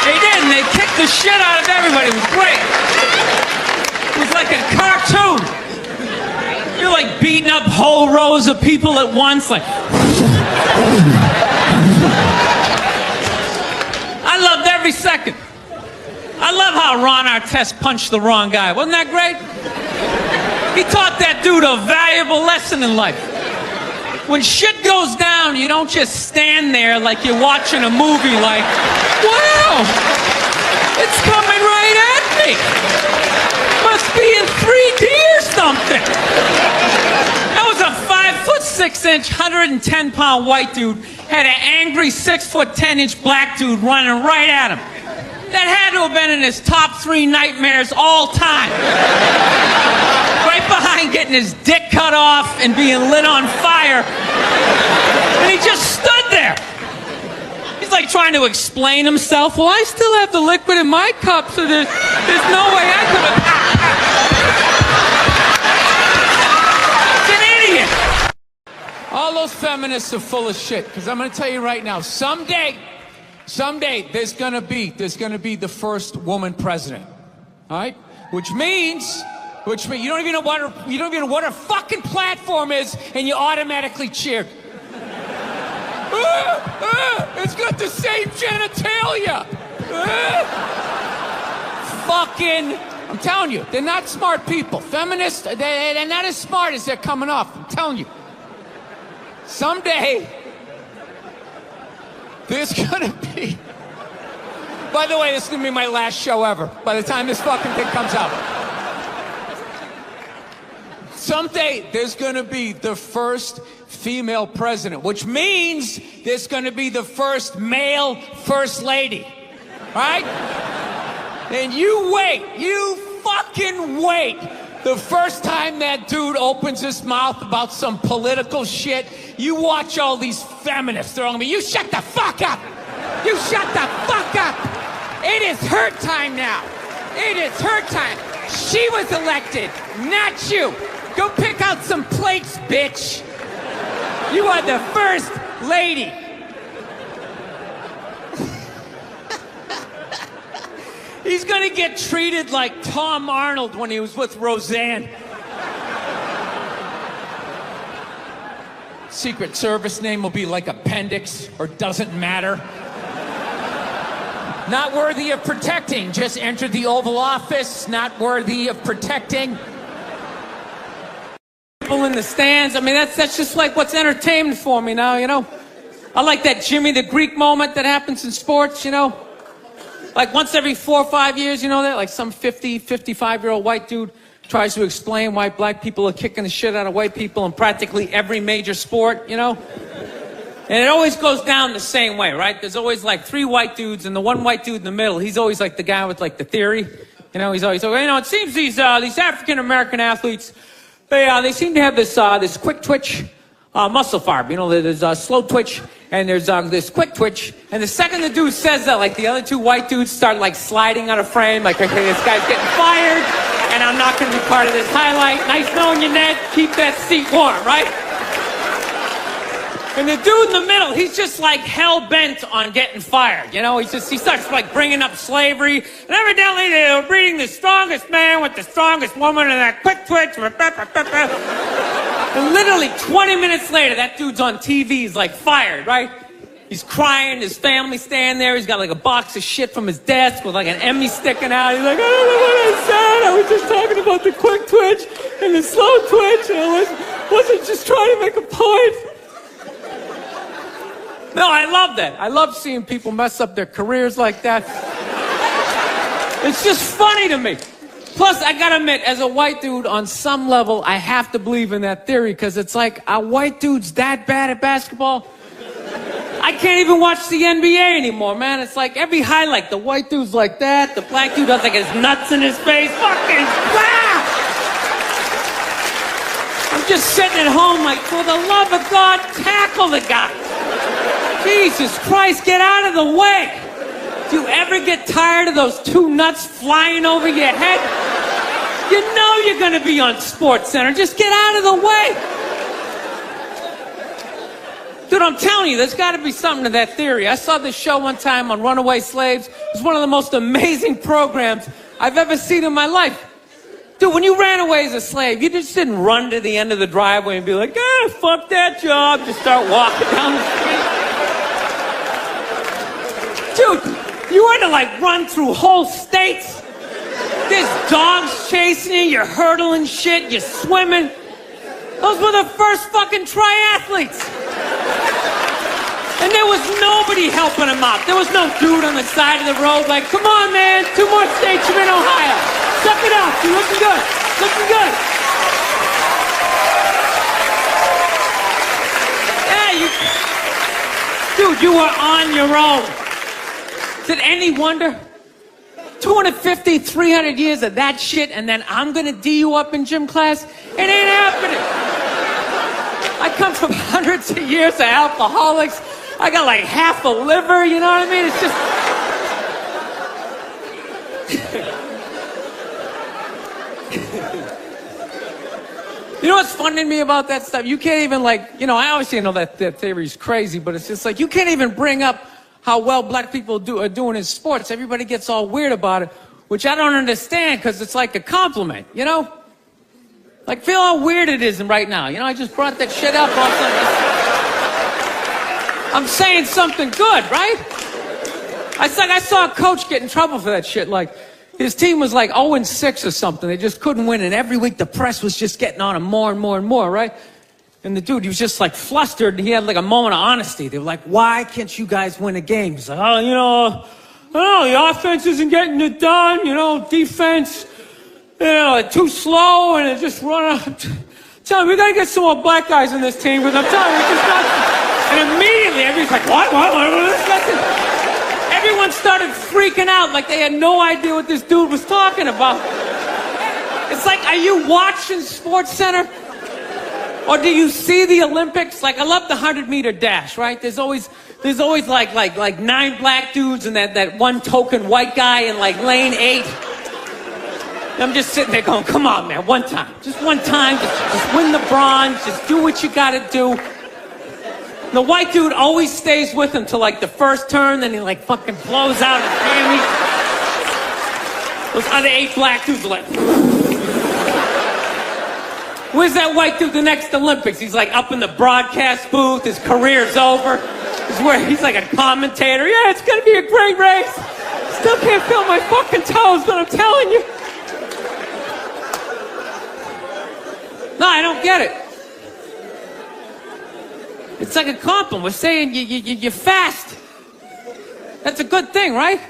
They did, and they kicked the shit out of everybody. It was great. It was like a cartoon. You're like beating up whole rows of people at once, like... I loved every second. I love how Ron Artest punched the wrong guy. Wasn't that great? He taught that dude a valuable lesson in life. When shit goes down, you don't just stand there like you're watching a movie like, wow, it's coming right at me. Must be in 3D or something. That was a 5'6", 110-pound white dude had an angry 6'10" black dude running right at him. That had to have been in his top 3 nightmares all time. Right behind getting his dick cut off and being lit on fire. And he just stood there. He's like trying to explain himself. Well, I still have the liquid in my cup, so there's no way I could have... He's an idiot. All those feminists are full of shit, because I'm going to tell you right now, someday there's gonna be the first woman president, all right? Which means you don't even know what her fucking platform is, and you automatically cheered. It's got the same genitalia. I'm telling you, they're not smart people. Feminists, they're not as smart as they're coming off. I'm telling you. Someday, there's gonna be... By the way, this is gonna be my last show ever, by the time this fucking thing comes out. Someday, there's gonna be the first female president, which means there's gonna be the first male first lady. Right? And you wait, you fucking wait. The first time that dude opens his mouth about some political shit, you watch all these feminists throwing me, you shut the fuck up! You shut the fuck up! It is her time now. It is her time. She was elected, not you. Go pick out some plates, bitch. You are the first lady. He's gonna get treated like Tom Arnold when he was with Roseanne. Secret Service name will be like Appendix or Doesn't Matter. Not worthy of protecting. Just entered the Oval Office. Not worthy of protecting. People in the stands. I mean, that's just like what's entertainment for me now, you know? I like that Jimmy the Greek moment that happens in sports, you know? Like once every 4 or 5 years, you know that? Like some 50, 55-year-old white dude tries to explain why black people are kicking the shit out of white people in practically every major sport, you know? And it always goes down the same way, right? There's always like 3 white dudes, and the one white dude in the middle, he's always like the guy with like the theory. You know, he's always like, you know, it seems these African-American athletes, they seem to have this quick twitch muscle fiber. You know, there's slow twitch, and there's this quick twitch. And the second the dude says that, like the other 2 white dudes start like sliding out of frame, like, okay, this guy's getting fired, and I'm not going to be part of this highlight. Nice knowing you, Ned. Keep that seat warm, right? And the dude in the middle, he's just like hell-bent on getting fired. You know, he starts like bringing up slavery. And evidently they were breeding the strongest man with the strongest woman and that quick twitch. And literally 20 minutes later, that dude's on TV. He's like fired, right? He's crying. His family standing there. He's got like a box of shit from his desk with like an Emmy sticking out. He's like, I don't know what I said. I was just talking about the quick twitch and the slow twitch. And I wasn't just trying to make a point. No, I love that. I love seeing people mess up their careers like that. It's just funny to me. Plus, I gotta admit, as a white dude, on some level, I have to believe in that theory, because it's like, are white dudes that bad at basketball? I can't even watch the NBA anymore, man. It's like every highlight, the white dude's like that, the black dude has like his nuts in his face. Fucking crap! I'm just sitting at home like, for the love of God, tackle the guy. Jesus Christ, get out of the way. Do you ever get tired of those 2 nuts flying over your head? You know you're going to be on SportsCenter. Just get out of the way. Dude, I'm telling you, there's got to be something to that theory. I saw this show one time on runaway slaves. It was one of the most amazing programs I've ever seen in my life. Dude, when you ran away as a slave, you just didn't run to the end of the driveway and be like, fuck that job. Just start walking down the street. You had to like run through whole states. There's dogs chasing you, you're hurdling shit, you're swimming. Those were the first fucking triathletes. And there was nobody helping them out. There was no dude on the side of the road like, come on, man, 2 more states, you're in Ohio. Suck it up, you're looking good, looking good. Dude, you were on your own. Is it any wonder? 250, 300 years of that shit, and then I'm gonna D you up in gym class? It ain't happening. I come from hundreds of years of alcoholics. I got like half a liver, you know what I mean? It's just... You know what's funny to me about that stuff? You can't even like, you know, I obviously know that theory's crazy, but it's just like, you can't even bring up how well black people are doing in sports. Everybody gets all weird about it, which I don't understand because it's like a compliment, you know? Like, feel how weird it is right now. You know, I just brought that shit up. I'm saying something good, right? I saw a coach get in trouble for that shit. Like, his team was like 0-6 or something. They just couldn't win. And every week the press was just getting on him more and more and more, right? And the dude, he was just like flustered. And he had like a moment of honesty. They were like, why can't you guys win a game? He's like, oh, you know, I don't know, the offense isn't getting it done. You know, defense, you know, too slow. And it just run out. Tell me, we got to get some more black guys in this team. Because I'm telling you, it's just not. And immediately everybody's like, what? Everyone started freaking out like they had no idea what this dude was talking about. It's like, are you watching Sports Center? Or do you see the Olympics? Like, I love the 100-meter dash, right? There's always like 9 black dudes and that one token white guy in like lane 8. And I'm just sitting there going, come on, man, one time. Just one time, just win the bronze, just do what you gotta do. The white dude always stays with him till like the first turn, then he like fucking blows out his hammy. Those other 8 black dudes are like, where's that white dude the next Olympics? He's like up in the broadcast booth, his career's over. He's like a commentator. Yeah, it's gonna be a great race. Still can't feel my fucking toes, but I'm telling you. No, I don't get it. It's like a compliment. We're saying you're fast. That's a good thing, right?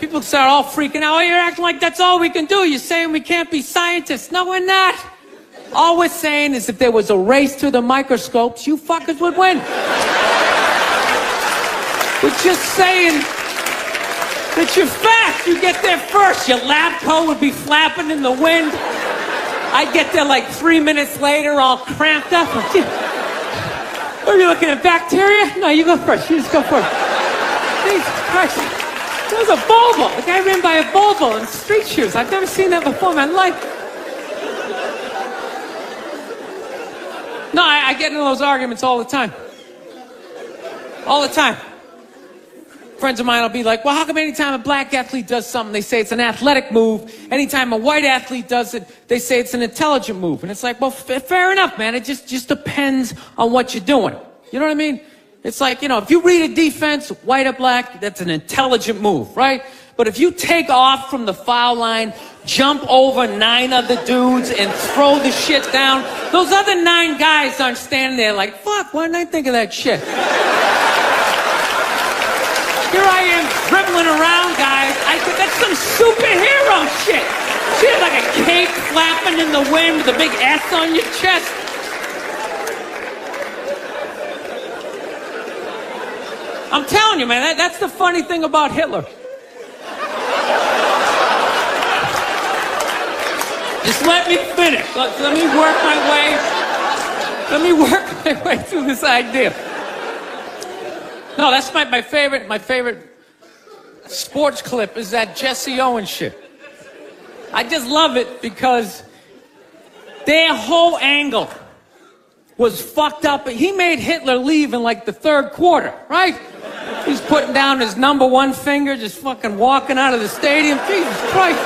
People start all freaking out. Oh, you're acting like that's all we can do. You're saying we can't be scientists. No, we're not. All we're saying is if there was a race to the microscopes, you fuckers would win. We're just saying that you're fast. You get there first. Your lab coat would be flapping in the wind. I'd get there like 3 minutes later, all cramped up. Are you looking at bacteria? No, you go first. You just go first. Jesus Christ. That was a Volvo. The guy ran by a Volvo in street shoes. I've never seen that before in my life. No, I get into those arguments all the time. All the time. Friends of mine will be like, well, how come anytime a black athlete does something, they say it's an athletic move. Anytime a white athlete does it, they say it's an intelligent move. And it's like, well, fair enough, man. It just depends on what you're doing. You know what I mean? It's like, you know, if you read a defense, white or black, that's an intelligent move, right? But if you take off from the foul line, jump over 9 other dudes and throw the shit down, those other 9 guys aren't standing there like, fuck, why didn't I think of that shit? Here I am dribbling around, guys. That's some superhero shit. She had like a cape flapping in the wind with a big S on your chest. I'm telling you, man, that's the funny thing about Hitler. Just let me finish. Let me work my way through this idea. No, that's my favorite sports clip is that Jesse Owens shit. I just love it because their whole angle was fucked up. He made Hitler leave in like the 3rd quarter, right? He's putting down his number 1 finger, just fucking walking out of the stadium. Jesus Christ.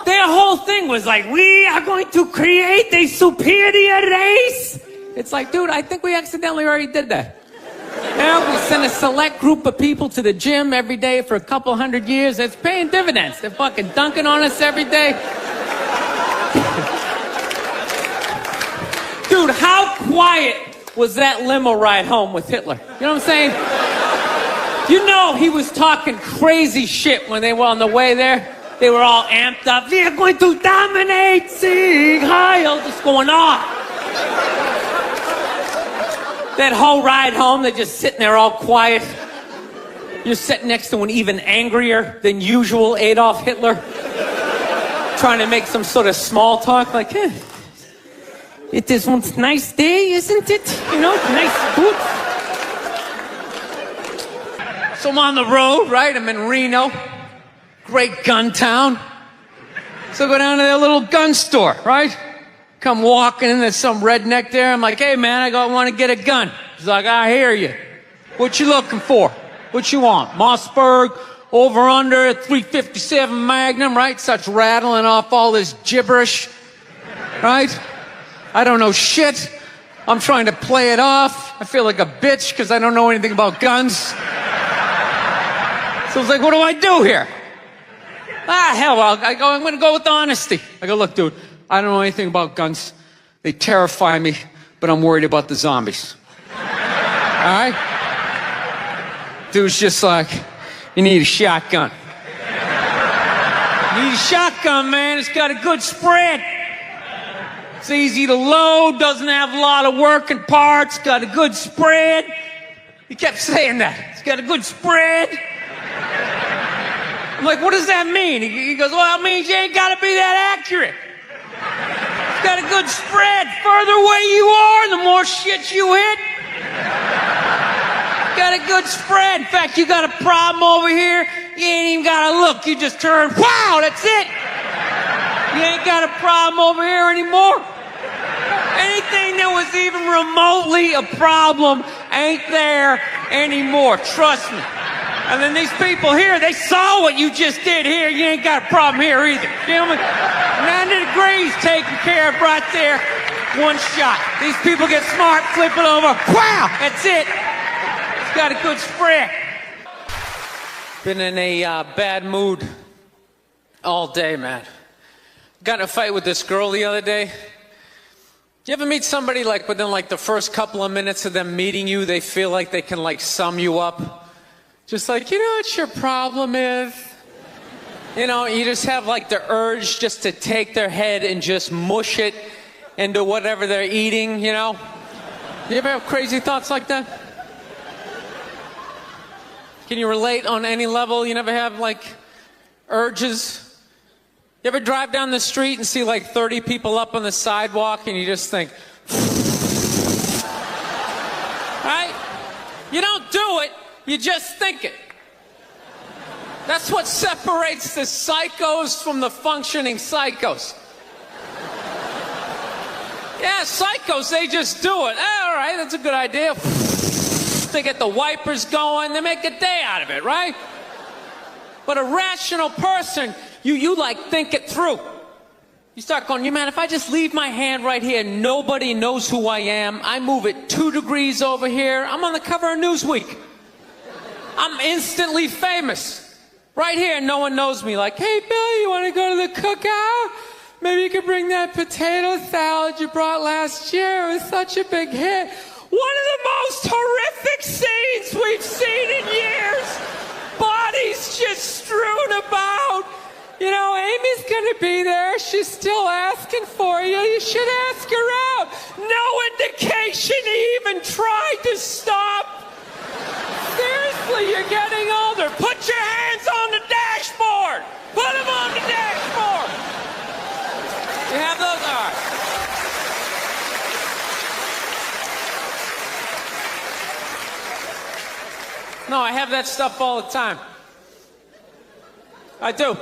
Their whole thing was like, we are going to create a superior race. It's like, dude, I think we accidentally already did that. Now we send a select group of people to the gym every day for a couple hundred years. It's paying dividends. They're fucking dunking on us every day. Dude, how quiet was that limo ride home with Hitler? You know what I'm saying? You know he was talking crazy shit when they were on the way there. They were all amped up. We are going to dominate, Sieg Heil, just going off. That whole ride home, they're just sitting there all quiet. You're sitting next to an even angrier than usual Adolf Hitler, trying to make some sort of small talk, like, it is one nice day, isn't it? You know, nice food. So I'm on the road, right? I'm in Reno. Great gun town. So I go down to their little gun store, right? Come walking in, there's some redneck there. I'm like, hey man, I want to get a gun. He's like, I hear you. What you looking for? What you want? Mossberg, over under, 357 Magnum, right? Starts rattling off all this gibberish, right? I don't know shit. I'm trying to play it off. I feel like a bitch because I don't know anything about guns. So I was like, what do I do here? Hell, I'm going to go with honesty. I go, look, dude, I don't know anything about guns. They terrify me, but I'm worried about the zombies. All right? Dude's just like, you need a shotgun. You need a shotgun, man. It's got a good spread. It's easy to load, doesn't have a lot of working parts, got a good spread. He kept saying that. It's got a good spread. I'm like, what does that mean? He goes, well, it means you ain't got to be that accurate. It's got a good spread. Further away you are, the more shit you hit. Got a good spread. In fact, you got a problem over here, you ain't even got to look. You just turn, wow, that's it. You ain't got a problem over here anymore. Anything that was even remotely a problem ain't there anymore. Trust me. And then these people here, they saw what you just did here. You ain't got a problem here either. Gentlemen, 90 degrees taken care of right there. One shot. These people get smart, flip it over. Wow, that's it. It's got a good spread. Been in a bad mood all day, man. Got in a fight with this girl the other day. You ever meet somebody like within like the first couple of minutes of them meeting you, they feel like they can like sum you up? Just like, you know what your problem is? You know, you just have like the urge just to take their head and just mush it into whatever they're eating, you know? You ever have crazy thoughts like that? Can you relate on any level? You never have like urges? You ever drive down the street and see like 30 people up on the sidewalk and you just think, right? You don't do it. You just think it. That's what separates the psychos from the functioning psychos. Yeah, psychos, they just do it. All right, that's a good idea. They get the wipers going, they make a day out of it, right? But a rational person, you like think it through. You start going, man, if I just leave my hand right here, nobody knows who I am. I move it 2 degrees over here. I'm on the cover of Newsweek. I'm instantly famous. Right here, no one knows me. Like, hey, Bill, you want to go to the cookout? Maybe you could bring that potato salad you brought last year. It was such a big hit. One of the most horrific scenes we've seen in years. Bodies just strewn about. You know, Amy's going to be there. She's still asking for you. You should ask her out. No indication he even tried to stop. Seriously, you're getting older. Put your hands on the dashboard. Put them on the dashboard. You have those? All right. No, I have that stuff all the time. I do.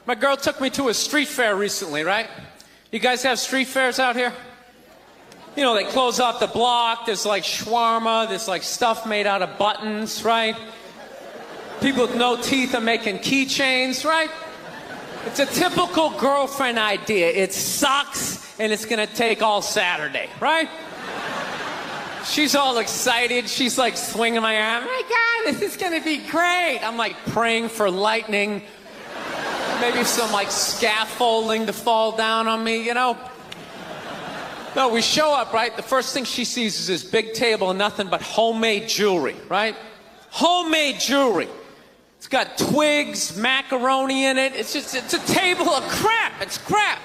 My girl took me to a street fair recently, right? You guys have street fairs out here? You know, they close off the block. There's like shawarma. There's like stuff made out of buttons, right? People with no teeth are making keychains, right? It's a typical girlfriend idea. It sucks, and it's going to take all Saturday, right? She's all excited. She's like swinging my arm. Oh my God, this is gonna be great. I'm like praying for lightning. Maybe some like scaffolding to fall down on me, you know? No, we show up, right? The first thing she sees is this big table and nothing but homemade jewelry, right? Homemade jewelry. It's got twigs, macaroni in it. It's a table of crap. It's crap.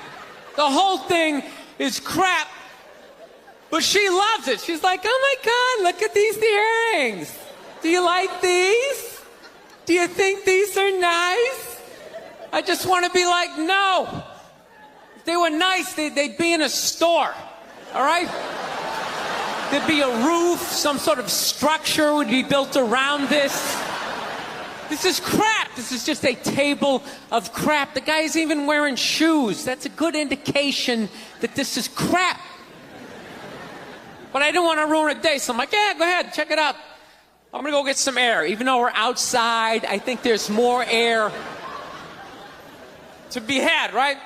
The whole thing is crap. But she loves it. She's like, oh my God, look at these earrings. Do you like these? Do you think these are nice? I just want to be like, no. If they were nice, they'd be in a store. All right? There'd be a roof, some sort of structure would be built around this. This is crap. This is just a table of crap. The guy isn't even wearing shoes. That's a good indication that this is crap. But I didn't want to ruin a day, so I'm like, yeah, go ahead, check it out. I'm going to go get some air. Even though we're outside, I think there's more air to be had, right?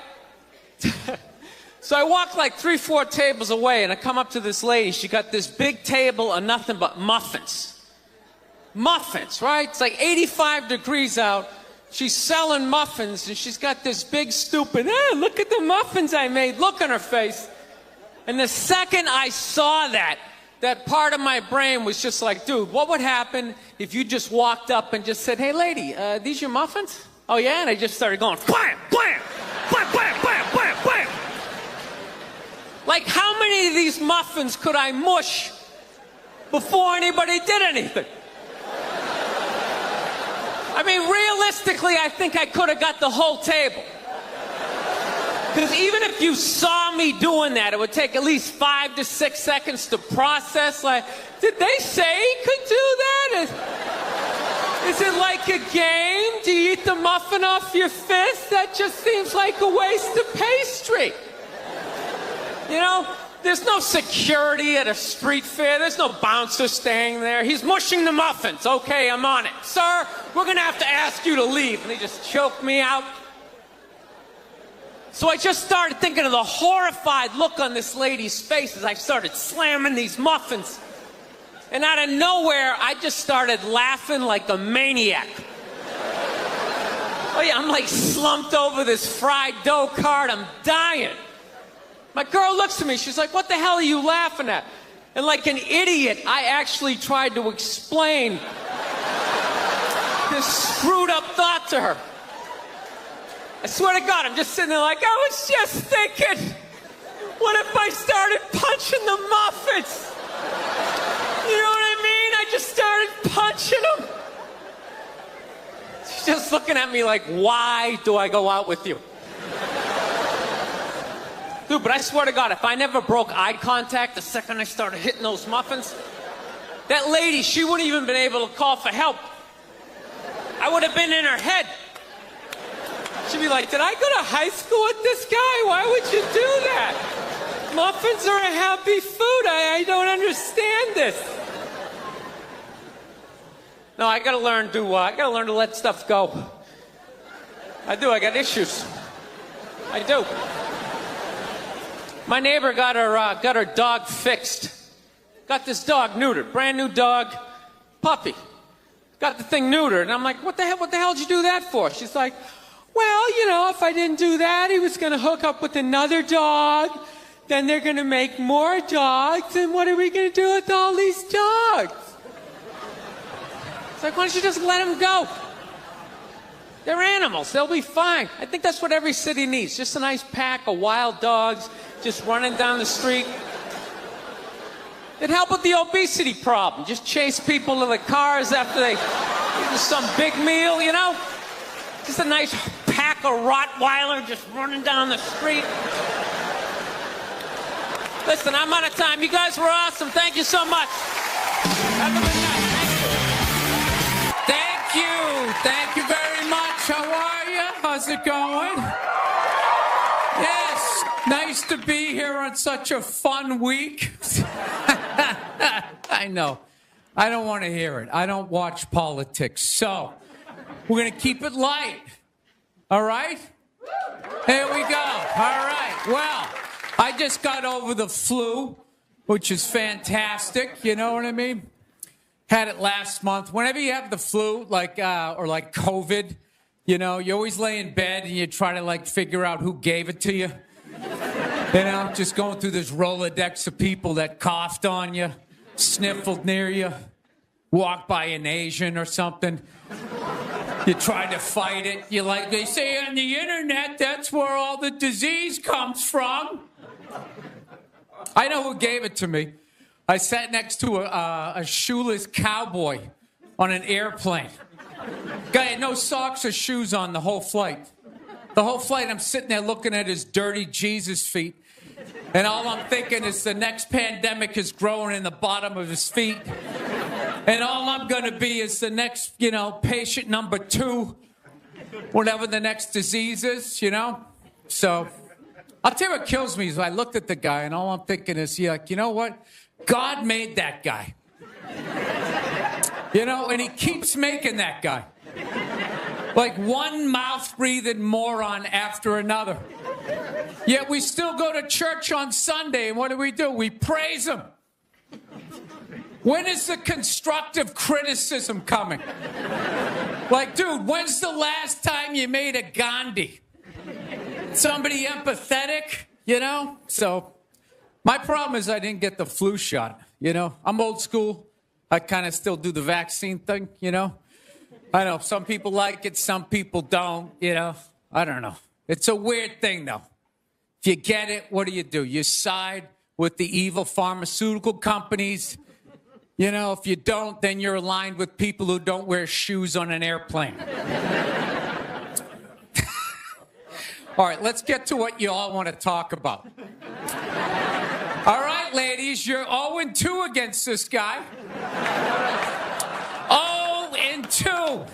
So I walk like 3-4 tables away, and I come up to this lady. She got this big table of nothing but muffins. Muffins, right? It's like 85 degrees out. She's selling muffins, and she's got this big, stupid, look at the muffins I made, look on her face. And the second I saw that part of my brain was just like, dude, what would happen if you just walked up and just said, hey, lady, these your muffins? Oh, yeah? And I just started going, blam, blam, blam, blam, blam, blam, blam. Like, how many of these muffins could I mush before anybody did anything? I mean, realistically, I think I could have got the whole table. Because even if you saw me doing that, it would take at least 5 to 6 seconds to process. Like, did they say he could do that? Is it like a game? Do you eat the muffin off your fist? That just seems like a waste of pastry. You know, there's no security at a street fair. There's no bouncer staying there. He's mushing the muffins. Okay, I'm on it. Sir, we're going to have to ask you to leave. And they just choke me out. So I just started thinking of the horrified look on this lady's face as I started slamming these muffins. And out of nowhere, I just started laughing like a maniac. Oh yeah, I'm like slumped over this fried dough cart. I'm dying. My girl looks at me. She's like, what the hell are you laughing at? And like an idiot, I actually tried to explain this screwed up thought to her. I swear to God, I'm just sitting there like, I was just thinking, what if I started punching the muffins? You know what I mean? I just started punching them. She's just looking at me like, why do I go out with you? Dude, but I swear to God, if I never broke eye contact the second I started hitting those muffins, that lady, she wouldn't even been able to call for help. I would have been in her head. She'd be like, did I go to high school with this guy? Why would you do that? Muffins are a happy food. I don't understand this. No, I gotta learn to let stuff go. I do, I got issues. I do. My neighbor got her dog fixed. Got this dog neutered, brand new dog, puppy. Got the thing neutered, and I'm like, what the hell did you do that for? She's like, well, you know, if I didn't do that, he was going to hook up with another dog. Then they're going to make more dogs. And what are we going to do with all these dogs? It's like, why don't you just let them go? They're animals. They'll be fine. I think that's what every city needs. Just a nice pack of wild dogs just running down the street. It'd help with the obesity problem. Just chase people to the cars after they eat some big meal, you know? Just a nice pack of Rottweiler just running down the street. Listen, I'm out of time. You guys were awesome. Thank you so much. Have a good night. Thank you. Thank you very much. How are you? How's it going? Yes. Nice to be here on such a fun week. I know. I don't want to hear it. I don't watch politics. So, we're going to keep it light. All right? Here we go. All right. Well, I just got over the flu. which is fantastic. You know what I mean? Had it last month. Whenever you have the flu, or like COVID, you know, you always lay in bed and you try to like figure out who gave it to you. You know, just going through this Rolodex of people that coughed on you, sniffled near you, walked by an Asian or something. You try to fight it. You like, they say on the internet, that's where all the disease comes from. I know who gave it to me. I sat next to a shoeless cowboy on an airplane. Guy had no socks or shoes on the whole flight. The whole flight, I'm sitting there looking at his dirty Jesus feet. And all I'm thinking is the next pandemic is growing in the bottom of his feet. And all I'm going to be is the next, you know, patient number 2, whatever the next disease is, you know? So I'll tell you what kills me is I looked at the guy and all I'm thinking is, you know what? God made that guy. You know, and he keeps making that guy. Like one mouth-breathing moron after another. Yet we still go to church on Sunday, and what do? We praise him. When is the constructive criticism coming? Like, dude, when's the last time you made a Gandhi? Somebody empathetic, you know? So, my problem is I didn't get the flu shot, you know? I'm old school. I kind of still do the vaccine thing, you know? I know, some people like it, some people don't, you know? I don't know. It's a weird thing, though. If you get it, what do? You side with the evil pharmaceutical companies. You know, if you don't, then you're aligned with people who don't wear shoes on an airplane. All right, let's get to what you all want to talk about. All right, ladies, you're 0-2 against this guy. 0-2.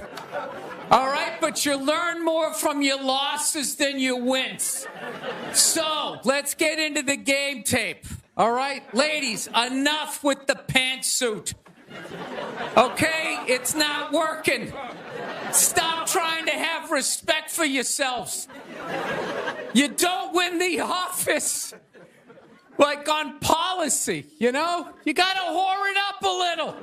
All right, but you learn more from your losses than your wins. So, let's get into the game tape. All right, ladies, enough with the pantsuit. Okay, it's not working. Stop trying to have respect for yourselves. You don't win the office. Like on policy, you know? You gotta whore it up a little.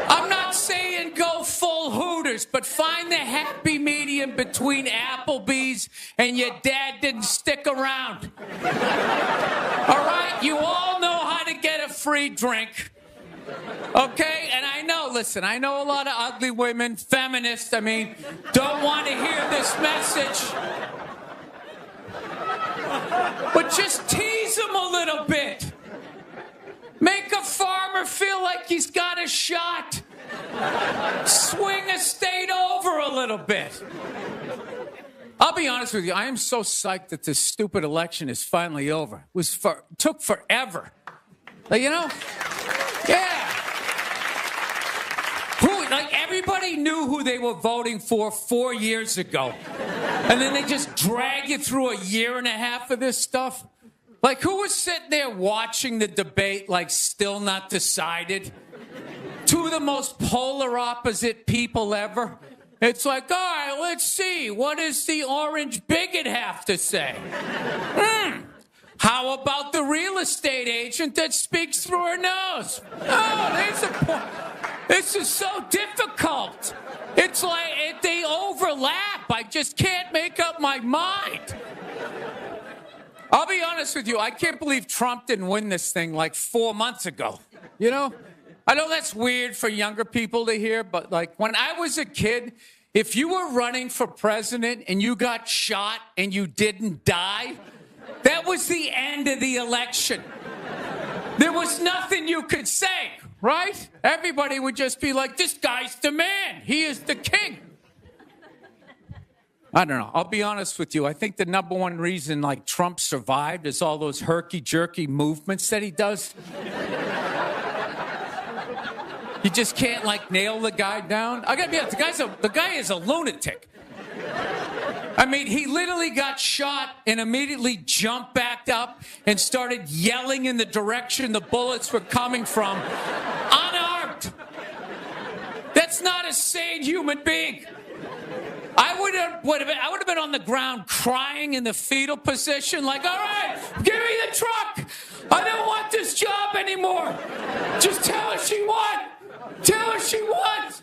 I'm not saying go full Hooters, but find the happy medium between Applebee's and your dad didn't stick around. All right? You all know how to get a free drink. Okay? And I know, listen, I know a lot of ugly women, feminists, don't want to hear this message. But just tease him a little bit. Make a farmer feel like he's got a shot. Swing a state over a little bit. I'll be honest with you, I am so psyched that this stupid election is finally over. Took forever. You know? Yeah. Everybody knew who they were voting for 4 years ago. And then they just drag you through a year and a half of this stuff. Like, who was sitting there watching the debate, still not decided? Two of the most polar opposite people ever. It's like, all right, let's see. What does the orange bigot have to say? How about the real estate agent that speaks through her nose? Oh, there's a point. This is so difficult. It's like they overlap. I just can't make up my mind. I'll be honest with you. I can't believe Trump didn't win this thing 4 months ago. You know? I know that's weird for younger people to hear, but when I was a kid, if you were running for president and you got shot and you didn't die, that was the end of the election. There was nothing you could say, right? Everybody would just be like, this guy's the man. He is the king. I don't know. I'll be honest with you. I think the number one reason Trump survived is all those herky-jerky movements that he does. You just can't nail the guy down. I gotta be honest, the guy is a lunatic. He literally got shot and immediately jumped back up and started yelling in the direction the bullets were coming from, unarmed. That's not a sane human being. I would have been on the ground crying in the fetal position, all right, give me the truck. I don't want this job anymore. Just tell her she won. Tell her she won.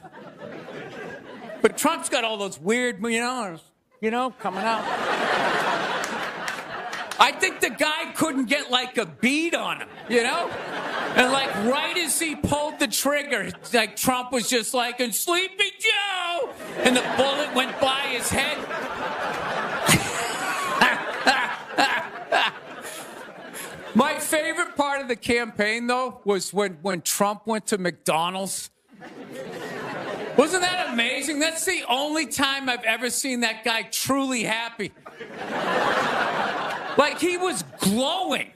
But Trump's got all those weird, coming out. I think the guy couldn't get like a bead on him, And like right as he pulled the trigger, like Trump was just like, and Sleepy Joe, and the bullet went by his head. My favorite part of the campaign, though, was when Trump went to McDonald's. Wasn't that amazing? That's the only time I've ever seen that guy truly happy. Like, he was glowing.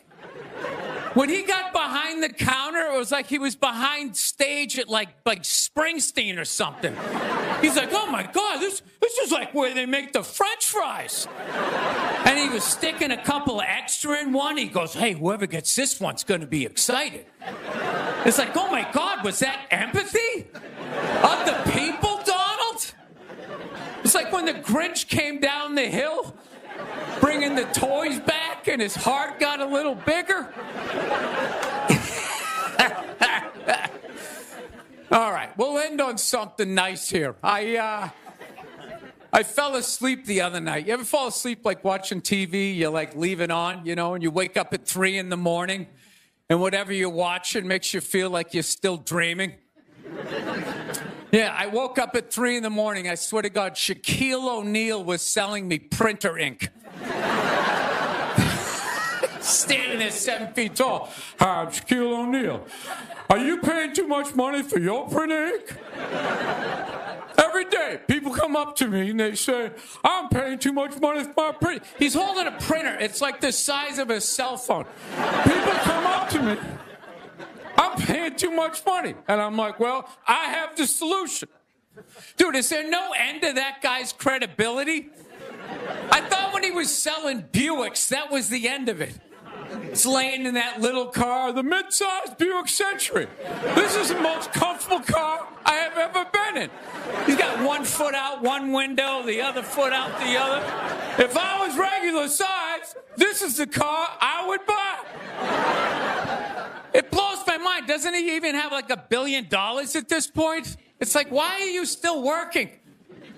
When he got behind the counter, it was like he was behind stage at like Springsteen or something. He's like, oh my God, this is like where they make the French fries. And he was sticking a couple of extra in one. He goes, hey, whoever gets this one's going to be excited. It's like, oh my God, was that empathy of the people, Donald? It's like when the Grinch came down the hill, bringing the toys back, and his heart got a little bigger. All right, we'll end on something nice here. I fell asleep the other night. You ever fall asleep like watching TV? You like leave it on, and you wake up at 3 a.m, and whatever you're watching makes you feel like you're still dreaming. Yeah, I woke up at 3 a.m. I swear to God, Shaquille O'Neal was selling me printer ink. Standing there 7 feet tall. Hi, I'm Shaquille O'Neal. Are you paying too much money for your printer ink? Every day, people come up to me and they say, I'm paying too much money for my printer. He's holding a printer. It's like the size of a cell phone. People come up to me. I'm paying too much money. And I'm like, well, I have the solution. Dude, is there no end to that guy's credibility? I thought when he was selling Buicks, that was the end of it. It's laying in that little car, the mid-sized Buick Century. This is the most comfortable car I have ever been in. He's got one foot out one window, the other foot out the other. If I was regular size, this is the car I would buy. It blows my mind. Doesn't he even have like $1 billion at this point? It's like, why are you still working?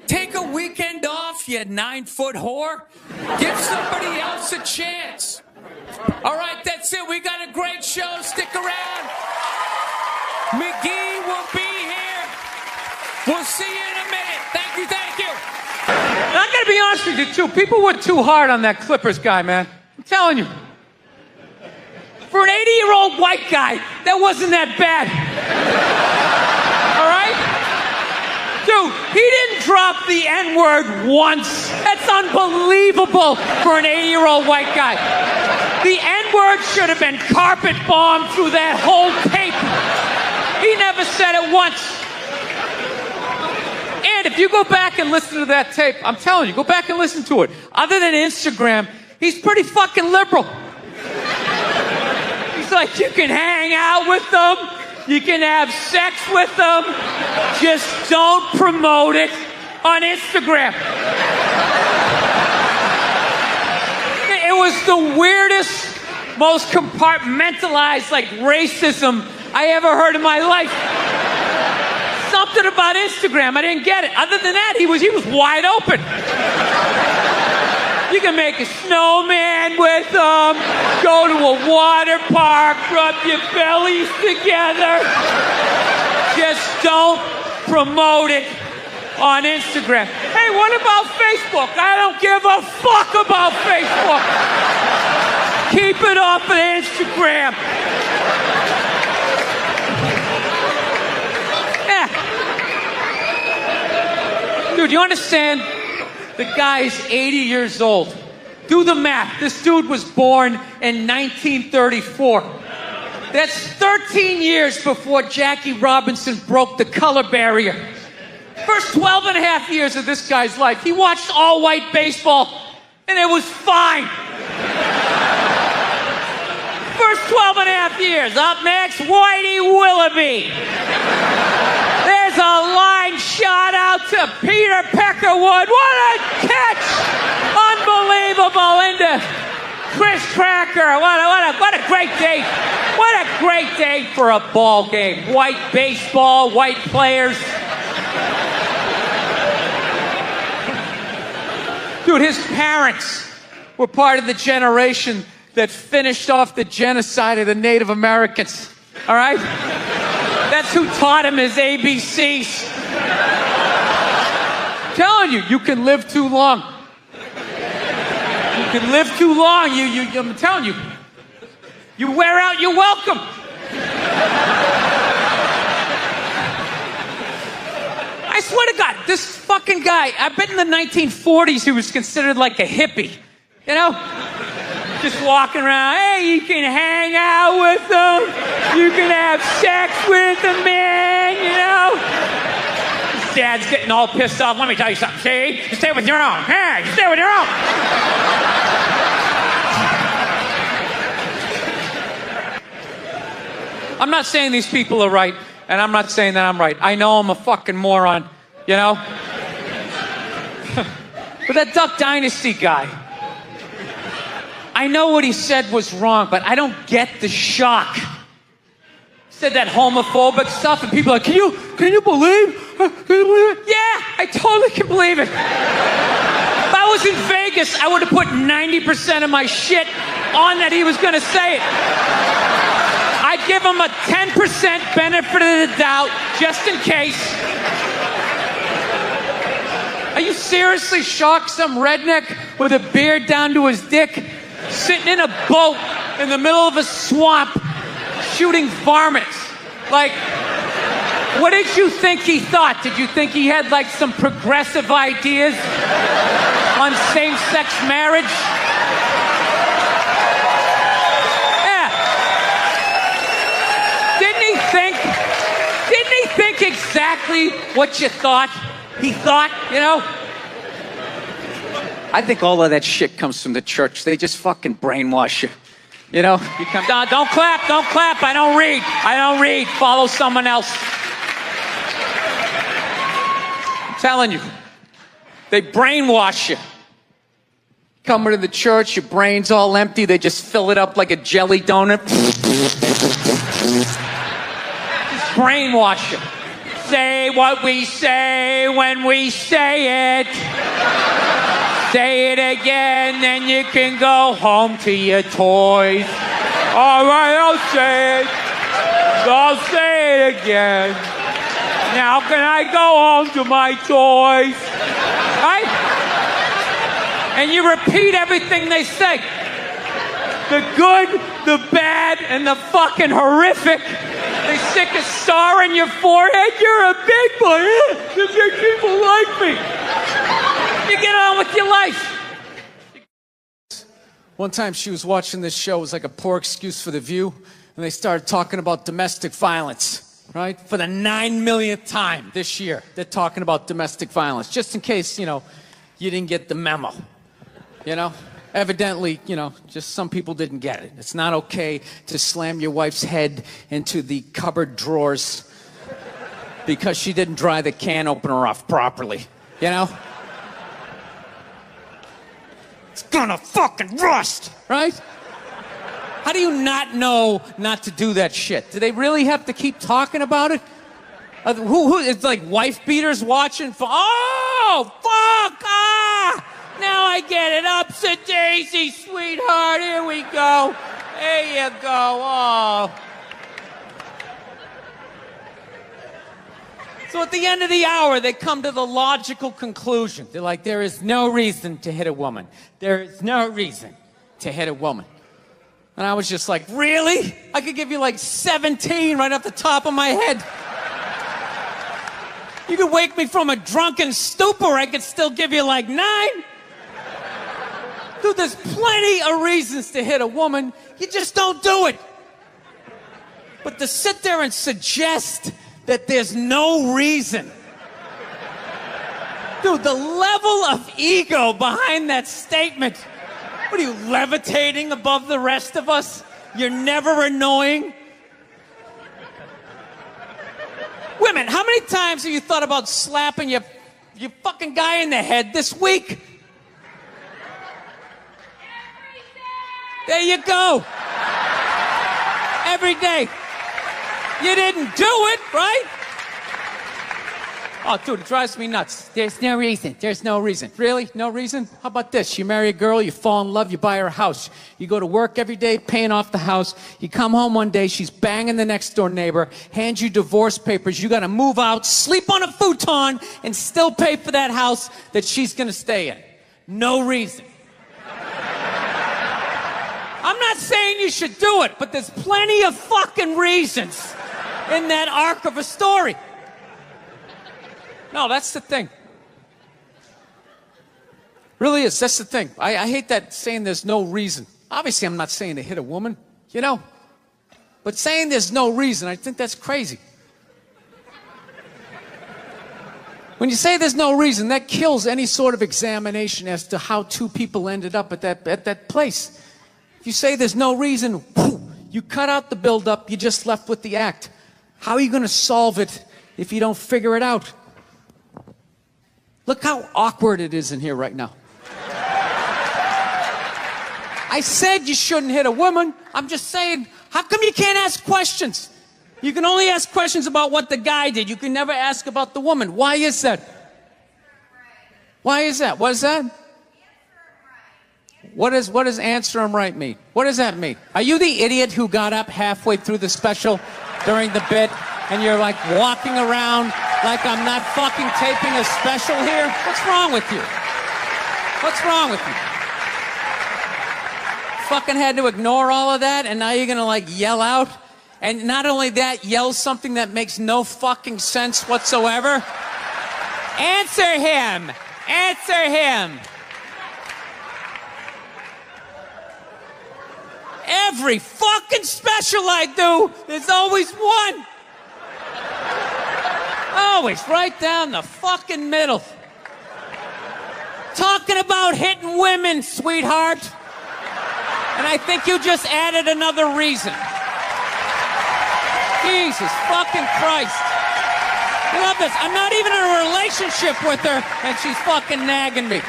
Take a weekend off, you 9-foot whore. Give somebody else a chance. All right, that's it. We got a great show. Stick around. McGee will be here. We'll see you in a minute. Thank you, thank you. And I gotta be honest with you, too. People were too hard on that Clippers guy, man. I'm telling you. For an 80-year-old white guy, that wasn't that bad. All right? Dude, he didn't drop the N-word once. That's unbelievable for an 80-year-old white guy. The N-word should have been carpet bombed through that whole tape. He never said it once. And if you go back and listen to that tape, I'm telling you, go back and listen to it. Other than Instagram, he's pretty fucking liberal. He's like, you can hang out with them, you can have sex with them, just don't promote it on Instagram. It was the weirdest, most compartmentalized, like, racism I ever heard in my life. Something about Instagram, I didn't get it. Other than that, he was wide open. You can make a snowman with them, go to a water park, rub your bellies together. Just don't promote it on Instagram. Hey, what about Facebook? I don't give a fuck about Facebook. Keep it off of Instagram. Yeah. Dude, you understand? The guy's 80 years old. Do the math. This dude was born in 1934. That's 13 years before Jackie Robinson broke the color barrier. First 12 and a half years of this guy's life, he watched all-white baseball, and it was fine. First 12 and a half years. Up next, Whitey Willoughby. There's a line shot out to Peter Peckerwood. What a catch! Unbelievable into Chris Cracker, what a great day. What a great day for a ball game. White baseball, white players. Dude, his parents were part of the generation that finished off the genocide of the Native Americans. All right? That's who taught him his ABCs. I'm telling you, you can live too long. You can live too long. I'm telling you. You wear out your welcome. I swear to God, this fucking guy, I bet in the 1940s he was considered like a hippie. You know? Just walking around, hey, you can hang out with them. You can have sex with them, man, you know? His dad's getting all pissed off. Let me tell you something, see? You stay with your own. Hey, you stay with your own. I'm not saying these people are right, and I'm not saying that I'm right. I know I'm a fucking moron, you know? But that Duck Dynasty guy, I know what he said was wrong, but I don't get the shock. He said that homophobic stuff, and people are like, can you believe? Yeah, I totally can believe it. If I was in Vegas, I would have put 90% of my shit on that he was going to say it. I'd give him a 10% benefit of the doubt, just in case. Are you seriously shocked some redneck with a beard down to his dick, sitting in a boat in the middle of a swamp, shooting varmints? Like, what did you think he thought? Did you think he had, like, some progressive ideas on same-sex marriage? Didn't he think exactly what you thought he thought, you know? I think all of that shit comes from the church. They just fucking brainwash you. You know? You come down, don't clap. I don't read. Follow someone else. I'm telling you. They brainwash you. Come into the church, your brain's all empty. They just fill it up like a jelly donut. Brainwash you. Say what we say when we say it. Say it again, then you can go home to your toys. All right, I'll say it. I'll say it again. Now can I go home to my toys? Right? And you repeat everything they say. The good, the bad, and the fucking horrific. They stick a star in your forehead. You're a big boy. The big people like me. You get on with your life. One time she was watching this show. It was like a poor excuse for The View. And they started talking about domestic violence, right? For the 9 millionth time this year, they're talking about domestic violence. Just in case, you know, you didn't get the memo. You know? Evidently, you know, just some people didn't get it. It's not okay to slam your wife's head into the cupboard drawers because she didn't dry the can opener off properly. You know? It's gonna fucking rust, right? How do you not know not to do that shit? Do they really have to keep talking about it? It's like wife beaters watching for, oh, fuck, ah! Now I get it. Upset daisy, sweetheart. Here we go. There you go. Oh. So at the end of the hour, they come to the logical conclusion. They're like, there is no reason to hit a woman. There is no reason to hit a woman. And I was just like, really? I could give you like 17 right off the top of my head. You could wake me from a drunken stupor. I could still give you like 9. Dude, there's plenty of reasons to hit a woman. You just don't do it. But to sit there and suggest that there's no reason. Dude, the level of ego behind that statement. What are you, levitating above the rest of us? You're never annoying? Women, how many times have you thought about slapping your fucking guy in the head this week? There you go. Every day. You didn't do it, right? Oh, dude, it drives me nuts. There's no reason. There's no reason. Really? No reason? How about this? You marry a girl, you fall in love, you buy her a house. You go to work every day, paying off the house. You come home one day, she's banging the next door neighbor, hands you divorce papers. You got to move out, sleep on a futon, and still pay for that house that she's going to stay in. No reason. I'm not saying you should do it, but there's plenty of fucking reasons in that arc of a story. No, that's the thing. Really is. That's the thing. I hate that saying there's no reason. Obviously, I'm not saying to hit a woman, you know. But saying there's no reason, I think that's crazy. When you say there's no reason, that kills any sort of examination as to how two people ended up at that place. If you say there's no reason, you cut out the build-up, you're just left with the act. How are you going to solve it if you don't figure it out? Look how awkward it is in here right now. I said you shouldn't hit a woman. I'm just saying, how come you can't ask questions? You can only ask questions about what the guy did. You can never ask about the woman. Why is that? Why is that? What is that? What does answer him right mean? What does that mean? Are you the idiot who got up halfway through the special during the bit and you're like walking around like I'm not fucking taping a special here? What's wrong with you? What's wrong with you? Fucking had to ignore all of that and now you're gonna like yell out? And not only that, yell something that makes no fucking sense whatsoever? Answer him! Answer him! Every fucking special I do, there's always one. Always right down the fucking middle. Talking about hitting women, sweetheart. And I think you just added another reason. Jesus fucking Christ. I love this. I'm not even in a relationship with her, and she's fucking nagging me.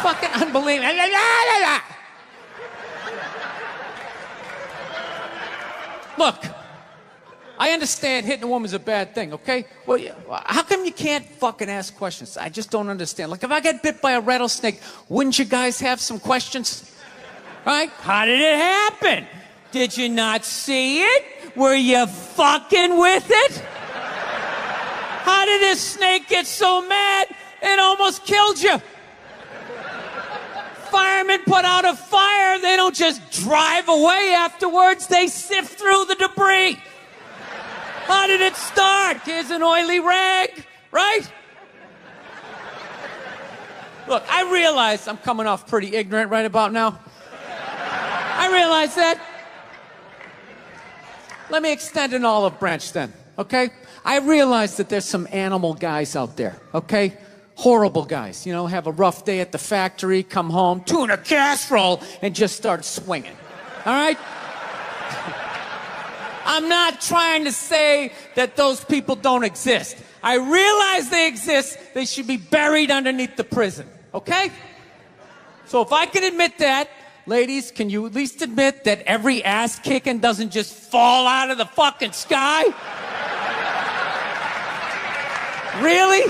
Fucking unbelievable. Look, I understand hitting a woman's a bad thing, okay? Well, how come you can't fucking ask questions? I just don't understand. Like, if I get bit by a rattlesnake, wouldn't you guys have some questions? Right? How did it happen? Did you not see it? Were you fucking with it? How did this snake get so mad it almost killed you? Firemen put out a fire, they don't just drive away afterwards, they sift through the debris. How did it start? Here's an oily rag, right? Look, I realize I'm coming off pretty ignorant right about now. I realize that. Let me extend an olive branch then, okay? I realize that there's some animal guys out there, okay? Horrible guys, you know, have a rough day at the factory, come home, tuna casserole, and just start swinging. All right? I'm not trying to say that those people don't exist. I realize they exist. They should be buried underneath the prison, okay? So if I can admit that, ladies, can you at least admit that every ass kicking doesn't just fall out of the fucking sky? Really?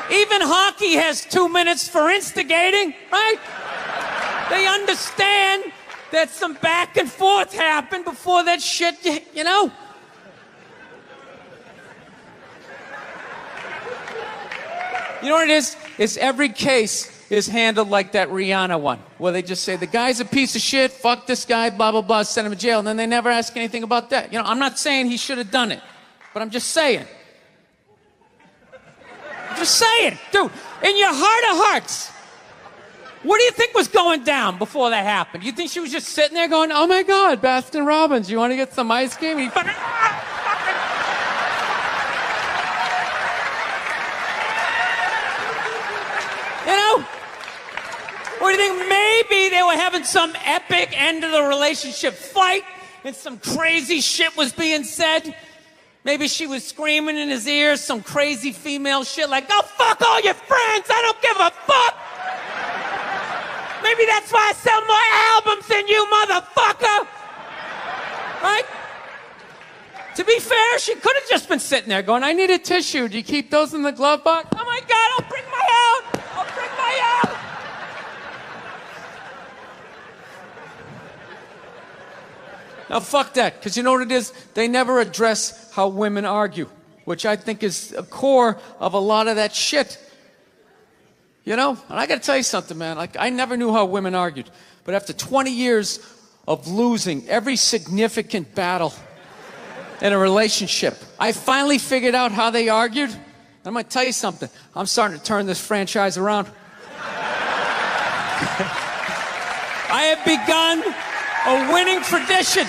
Even hockey has 2 minutes for instigating, right? They understand that some back and forth happened before that shit, you know? You know what it is? It's every case is handled like that Rihanna one, where they just say, the guy's a piece of shit, fuck this guy, blah, blah, blah, send him to jail, and then they never ask anything about that. You know, I'm not saying he should have done it, but I'm just saying. Just saying, dude, in your heart of hearts, what do you think was going down before that happened? You think she was just sitting there going, oh my God, Baskin Robbins, you want to get some ice cream? You know? Or do you think maybe they were having some epic end of the relationship fight and some crazy shit was being said? Maybe she was screaming in his ears some crazy female shit like, go fuck all your friends, I don't give a fuck. Maybe that's why I sell more albums than you, motherfucker. Right? To be fair, she could have just been sitting there going, I need a tissue. Do you keep those in the glove box? Oh my God, I'll bring my out. I'll bring my out. Now, fuck that, because you know what it is? They never address how women argue, which I think is a core of a lot of that shit. You know? And I got to tell you something, man. Like, I never knew how women argued. But after 20 years of losing every significant battle in a relationship, I finally figured out how they argued. I'm going to tell you something. I'm starting to turn this franchise around. I have begun a winning tradition.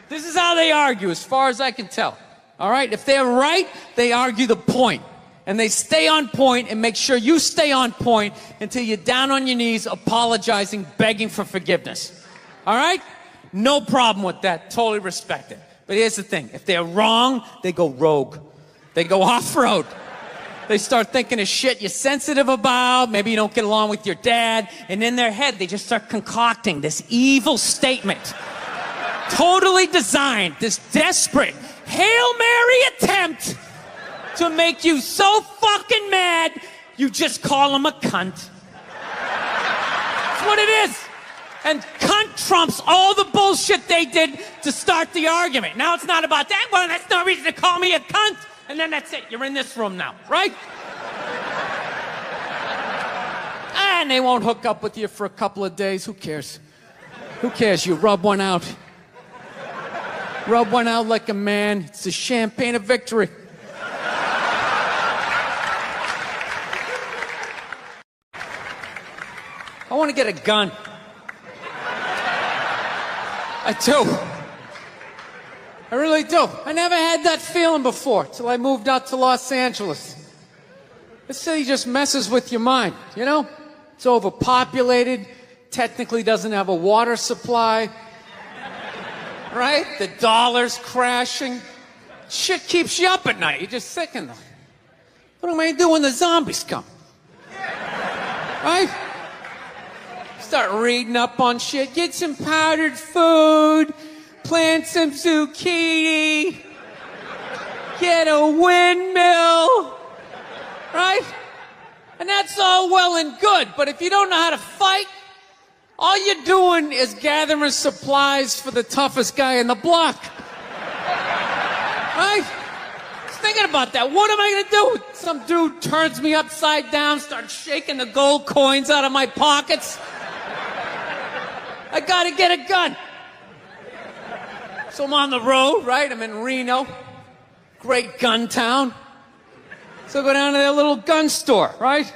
This is how they argue, as far as I can tell. All right? If they're right, they argue the point. And they stay on point and make sure you stay on point until you're down on your knees, apologizing, begging for forgiveness. All right? No problem with that. Totally respect it. But here's the thing. If they're wrong, they go rogue. They go off-road. They start thinking of shit you're sensitive about. Maybe you don't get along with your dad. And in their head, they just start concocting this evil statement. Totally designed, this desperate Hail Mary attempt to make you so fucking mad, you just call him a cunt. That's what it is. And cunt trumps all the bullshit they did to start the argument. Now it's not about that. Well, that's no reason to call me a cunt. And then that's it. You're in this room now, right? And they won't hook up with you for a couple of days. Who cares? Who cares? You rub one out. Rub one out like a man. It's the champagne of victory. I want to get a gun. I do. I really do. I never had that feeling before till I moved out to Los Angeles. This city just messes with your mind, you know? It's overpopulated, technically doesn't have a water supply, right? The dollar's crashing. Shit keeps you up at night. You're just sick in them. What am I gonna do when the zombies come? Right? Start reading up on shit. Get some powdered food. Plant some zucchini. Get a windmill. Right? And that's all well and good. But if you don't know how to fight, all you're doing is gathering supplies for the toughest guy in the block. Right? Just thinking about that. What am I going to do? Some dude turns me upside down, starts shaking the gold coins out of my pockets. I gotta get a gun. So I'm on the road, right? I'm in Reno. Great gun town. So I go down to their little gun store, right?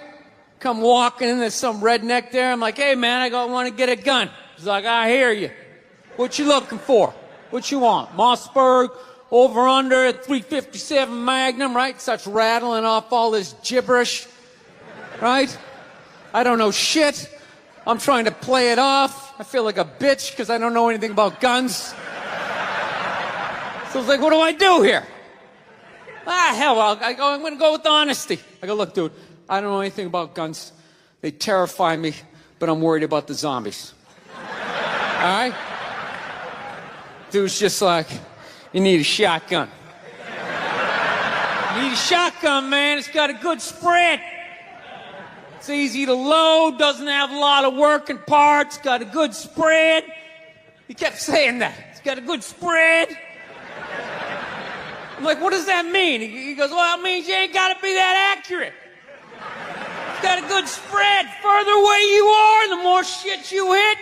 Come walking in, there's some redneck there. I'm like, hey man, I want to get a gun. He's like, I hear you. What you looking for? What you want? Mossberg, over under, 357 Magnum, right? Starts rattling off all this gibberish, right? I don't know shit. I'm trying to play it off. I feel like a bitch because I don't know anything about guns. So I was like, what do I do here? Hell, I'm going to go with honesty. I go, look, dude, I don't know anything about guns. They terrify me, but I'm worried about the zombies. All right? Dude's just like, you need a shotgun. You need a shotgun, man. It's got a good spread. It's easy to load, doesn't have a lot of working parts, got a good spread. He kept saying that. It's got a good spread. I'm like, what does that mean? He goes, well, it means you ain't got to be that accurate. It's got a good spread. Further away you are, the more shit you hit.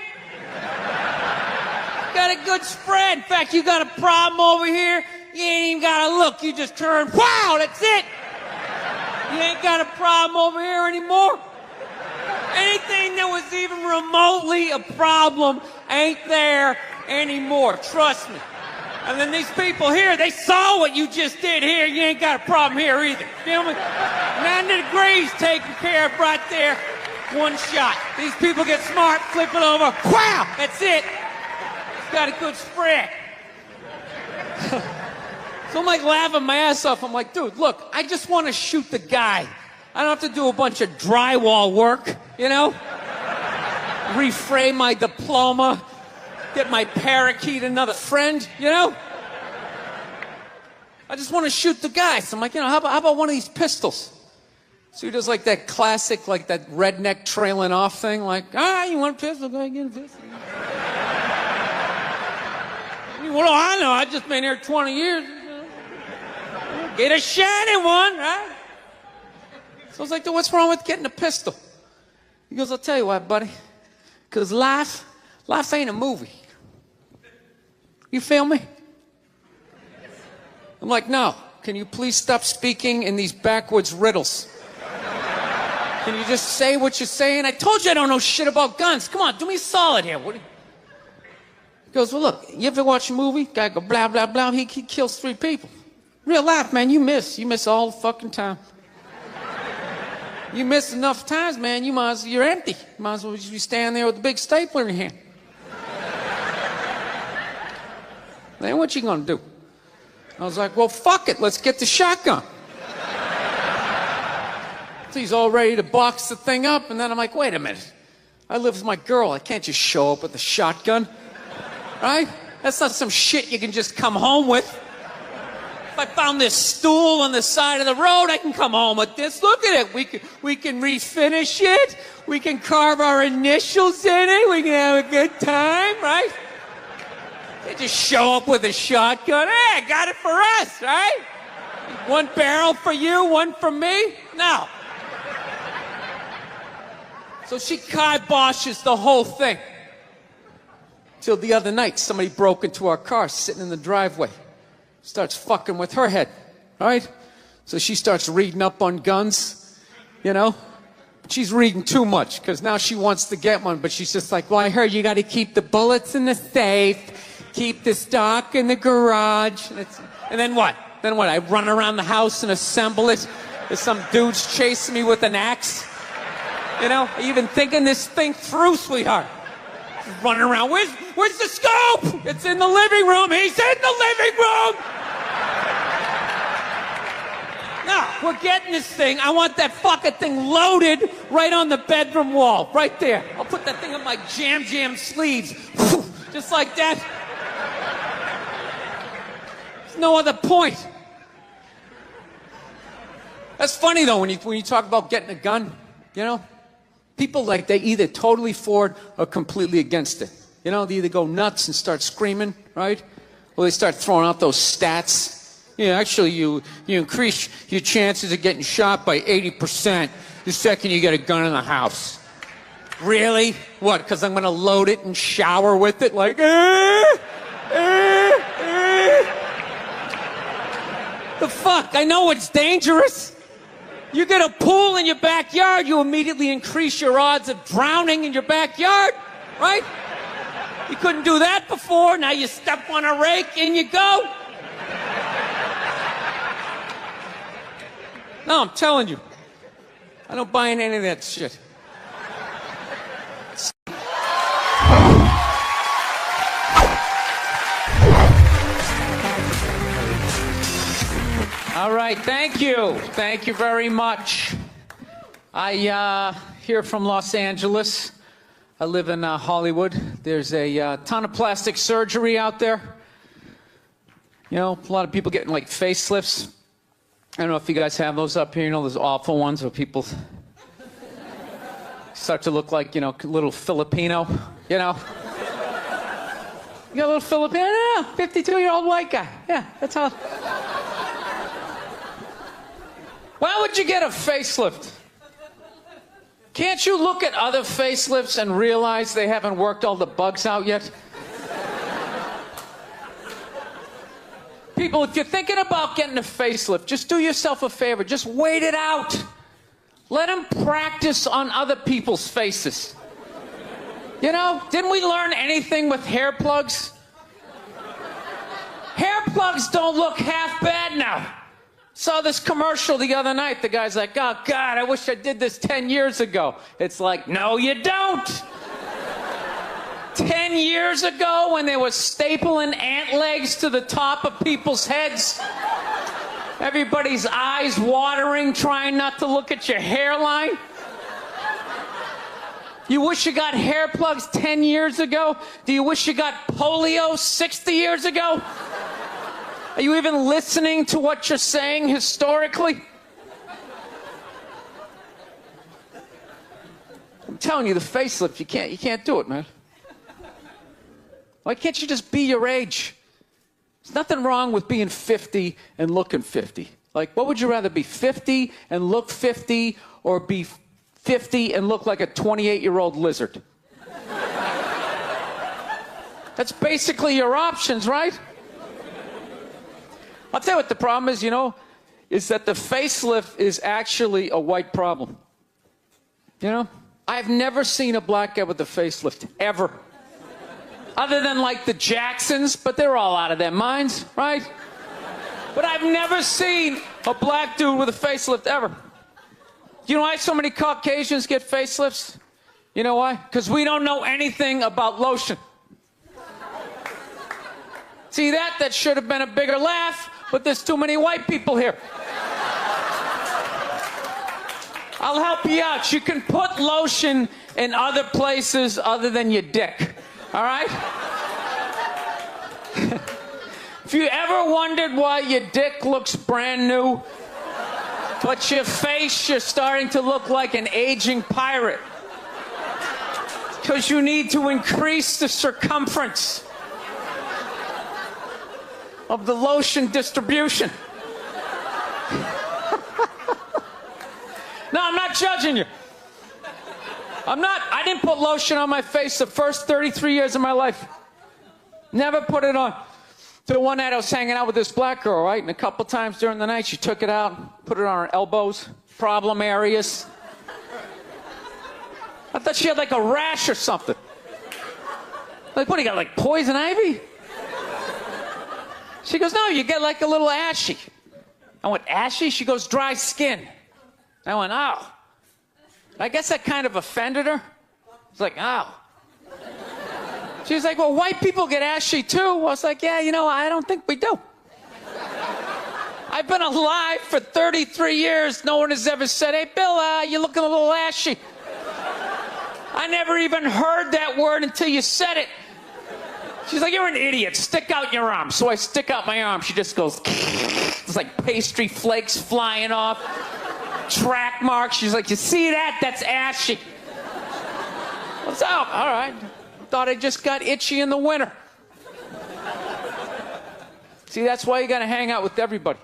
Got a good spread. In fact, you got a problem over here, you ain't even got to look. You just turn, wow, that's it. You ain't got a problem over here anymore. Anything that was even remotely a problem ain't there anymore. Trust me. And then these people here, they saw what you just did here. You ain't got a problem here either. Feel me? 90 degrees taken care of right there. One shot. These people get smart, flip it over. Wow! That's it. It's got a good spread. So I'm like laughing my ass off. I'm like, dude, look, I just want to shoot the guy. I don't have to do a bunch of drywall work, you know? Reframe my diploma, get my parakeet another friend, you know? I just want to shoot the guy. So I'm like, you know, how about one of these pistols? So he does like that classic, like that redneck trailing off thing, like, you want a pistol? Go ahead, get a pistol. What do I know? I've just been here 20 years. Get a shiny one, right? So I was like, dude, what's wrong with getting a pistol? He goes, I'll tell you what, buddy. Because life ain't a movie. You feel me? I'm like, no. Can you please stop speaking in these backwoods riddles? Can you just say what you're saying? I told you I don't know shit about guns. Come on, do me a solid here. He goes, well, look, you ever watch a movie? Guy go blah, blah, blah. He kills 3 people. Real life, man, you miss. You miss all the fucking time. You miss enough times, man, you're empty. You might as well just be standing there with a big stapler in your hand. Then what you gonna do? I was like, well, fuck it, let's get the shotgun. So he's all ready to box the thing up, and then I'm like, wait a minute. I live with my girl, I can't just show up with a shotgun. Right? That's not some shit you can just come home with. If I found this stool on the side of the road, I can come home with this. Look at it. We can refinish it. We can carve our initials in it. We can have a good time, right? They just show up with a shotgun. Hey, I got it for us, right? One barrel for you, one for me? No. So she kiboshes the whole thing. Till the other night, somebody broke into our car sitting in the driveway. Starts fucking with her head, right? So she starts reading up on guns, you know? She's reading too much, because now she wants to get one, but she's just like, well, I heard you got to keep the bullets in the safe, keep the stock in the garage. And then what? Then what? I run around the house and assemble it? There's some dude's chasing me with an axe? You know? Are you even thinking this thing through, sweetheart? Running around. Where's the scope? It's in the living room. He's in the living room. No, we're getting this thing. I want that fucking thing loaded right on the bedroom wall. Right there. I'll put that thing on my jam sleeves. Just like that. There's no other point. That's funny, though, when you talk about getting a gun, you know? People, like, they either totally for it or completely against it. You know, they either go nuts and start screaming, right? Or they start throwing out those stats. Yeah, actually, you increase your chances of getting shot by 80% the second you get a gun in the house. Really? What, because I'm going to load it and shower with it? Like, The fuck? I know it's dangerous. You get a pool in your backyard, you immediately increase your odds of drowning in your backyard, right? You couldn't do that before, now you step on a rake, in you go. No, I'm telling you, I don't buy in any of that shit. All right, thank you. Thank you very much. I here from Los Angeles. I live in Hollywood. There's a ton of plastic surgery out there. You know, a lot of people getting like facelifts. I don't know if you guys have those up here. You know, those awful ones where people start to look like, you know, little Filipino, you know. You got a little Filipino? Yeah, 52-year-old white guy. Yeah, that's how. Why would you get a facelift? Can't you look at other facelifts and realize they haven't worked all the bugs out yet? People, if you're thinking about getting a facelift, just do yourself a favor. Just wait it out. Let them practice on other people's faces. You know, didn't we learn anything with hair plugs? Hair plugs don't look half bad now. Saw this commercial the other night. The guy's like, oh, God, I wish I did this 10 years ago. It's like, no, you don't. 10 years ago when they were stapling ant legs to the top of people's heads? Everybody's eyes watering, trying not to look at your hairline? You wish you got hair plugs 10 years ago? Do you wish you got polio 60 years ago? Are you even listening to what you're saying historically? I'm telling you, the facelift, you can't do it, man. Why can't you just be your age? There's nothing wrong with being 50 and looking 50. Like, what would you rather be, 50 and look 50, or be 50 and look like a 28-year-old lizard? That's basically your options, right? I'll tell you what the problem is, is that the facelift is actually a white problem. I've never seen a black guy with a facelift, ever. Other than like the Jacksons, but they're all out of their minds, right? But I've never seen a black dude with a facelift, ever. You know why so many Caucasians get facelifts? You know why? Because we don't know anything about lotion. See that? That should have been a bigger laugh, but there's too many white people here. I'll help you out. You can put lotion in other places other than your dick. All right? If you ever wondered why your dick looks brand new, but your face, you're starting to look like an aging pirate. Because you need to increase the circumference of the lotion distribution. No, I'm not judging you. I didn't put lotion on my face the first 33 years of my life. Never put it on. Till one night I was hanging out with this black girl, right? And a couple times during the night she took it out, put it on her elbows, problem areas. I thought she had like a rash or something. Like, what do you got, like poison ivy? She goes, no, you get like a little ashy. I went, ashy? She goes, dry skin. I went, oh. I guess that kind of offended her. It's like, oh. She was like, well, white people get ashy too. I was like, yeah, I don't think we do. I've been alive for 33 years. No one has ever said, hey, Bill, you're looking a little ashy. I never even heard that word until you said it. She's like, you're an idiot. Stick out your arm. So I stick out my arm. She just goes, it's like pastry flakes flying off. Track marks. She's like, you see that? That's ashy. What's up? All right. Thought I just got itchy in the winter. See, that's why you got to hang out with everybody.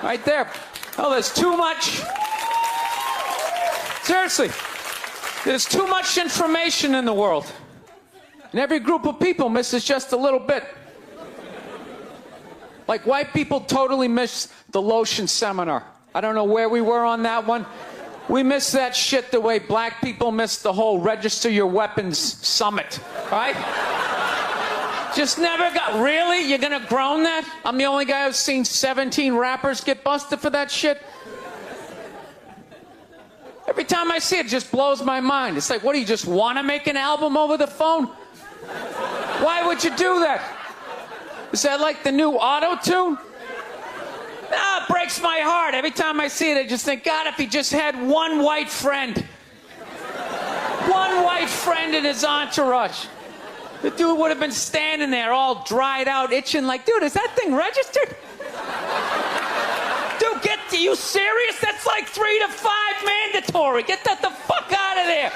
Right there. Oh, there's too much. Seriously. There's too much information in the world. And every group of people misses just a little bit. Like, white people totally missed the lotion seminar. I don't know where we were on that one. We missed that shit the way black people missed the whole register your weapons summit, right? Just never got, really? You're gonna groan that? I'm the only guy who's seen 17 rappers get busted for that shit? Every time I see it, it just blows my mind. It's like, what, do you just want to make an album over the phone? Why would you do that? Is that like the new auto-tune? No, it breaks my heart. Every time I see it, I just think, God, if he just had one white friend. One white friend in his entourage. The dude would have been standing there all dried out, itching like, dude, is that thing registered? Dude, are you serious? That's like 3 to 5 mandatory. Get that the fuck out of there.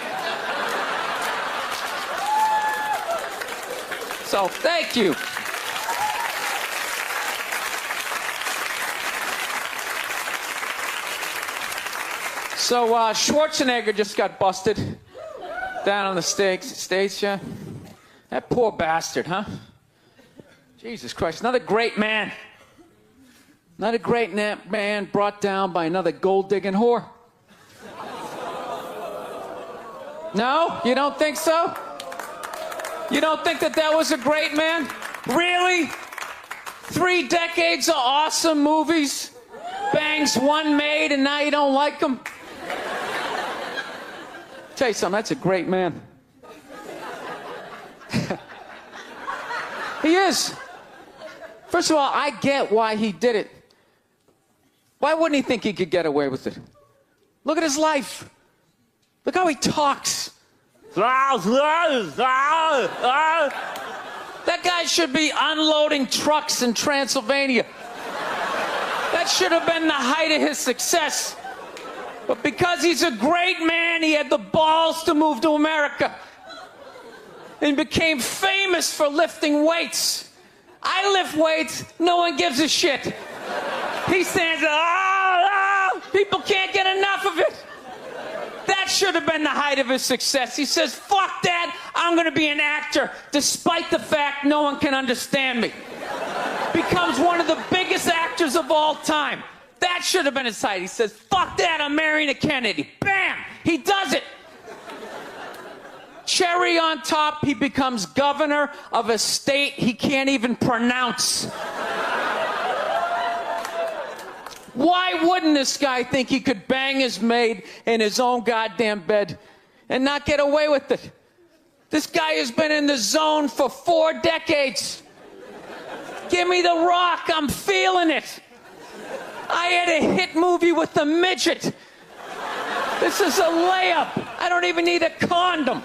So, thank you. So, Schwarzenegger just got busted down on the States, yeah? That poor bastard, huh? Jesus Christ, another great man. Another great man brought down by another gold-digging whore. No? You don't think so? You don't think that was a great man? Really? 3 decades of awesome movies? Bangs one made and now you don't like them? Tell you something, that's a great man. He is. First of all, I get why he did it. Why wouldn't he think he could get away with it? Look at his life. Look how he talks. That guy should be unloading trucks in Transylvania. That should have been the height of his success. But because he's a great man, he had the balls to move to America and became famous for lifting weights. I lift weights, no one gives a shit. He stands there, people can't get enough of it. That should have been the height of his success. He says, fuck that, I'm gonna be an actor, despite the fact no one can understand me. Becomes one of the biggest actors of all time. That should have been his height. He says, fuck that, I'm marrying a Kennedy. Bam! He does it. Cherry on top, he becomes governor of a state he can't even pronounce. Why wouldn't this guy think he could bang his maid in his own goddamn bed and not get away with it? This guy has been in the zone for 4 decades. Give me the rock, I'm feeling it. I had a hit movie with a midget. This is a layup. I don't even need a condom.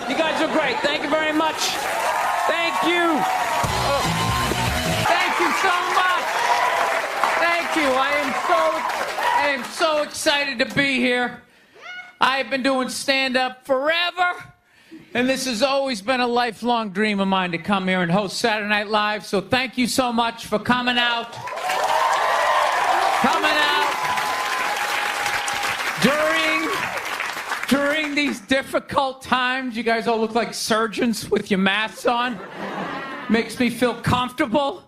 You guys are great. Thank you very much. Thank you. Oh. Thank you so much. Thank you. I am so excited to be here. I've been doing stand-up forever, and this has always been a lifelong dream of mine to come here and host Saturday Night Live. So thank you so much for coming out. During these difficult times, you guys all look like surgeons with your masks on. Makes me feel comfortable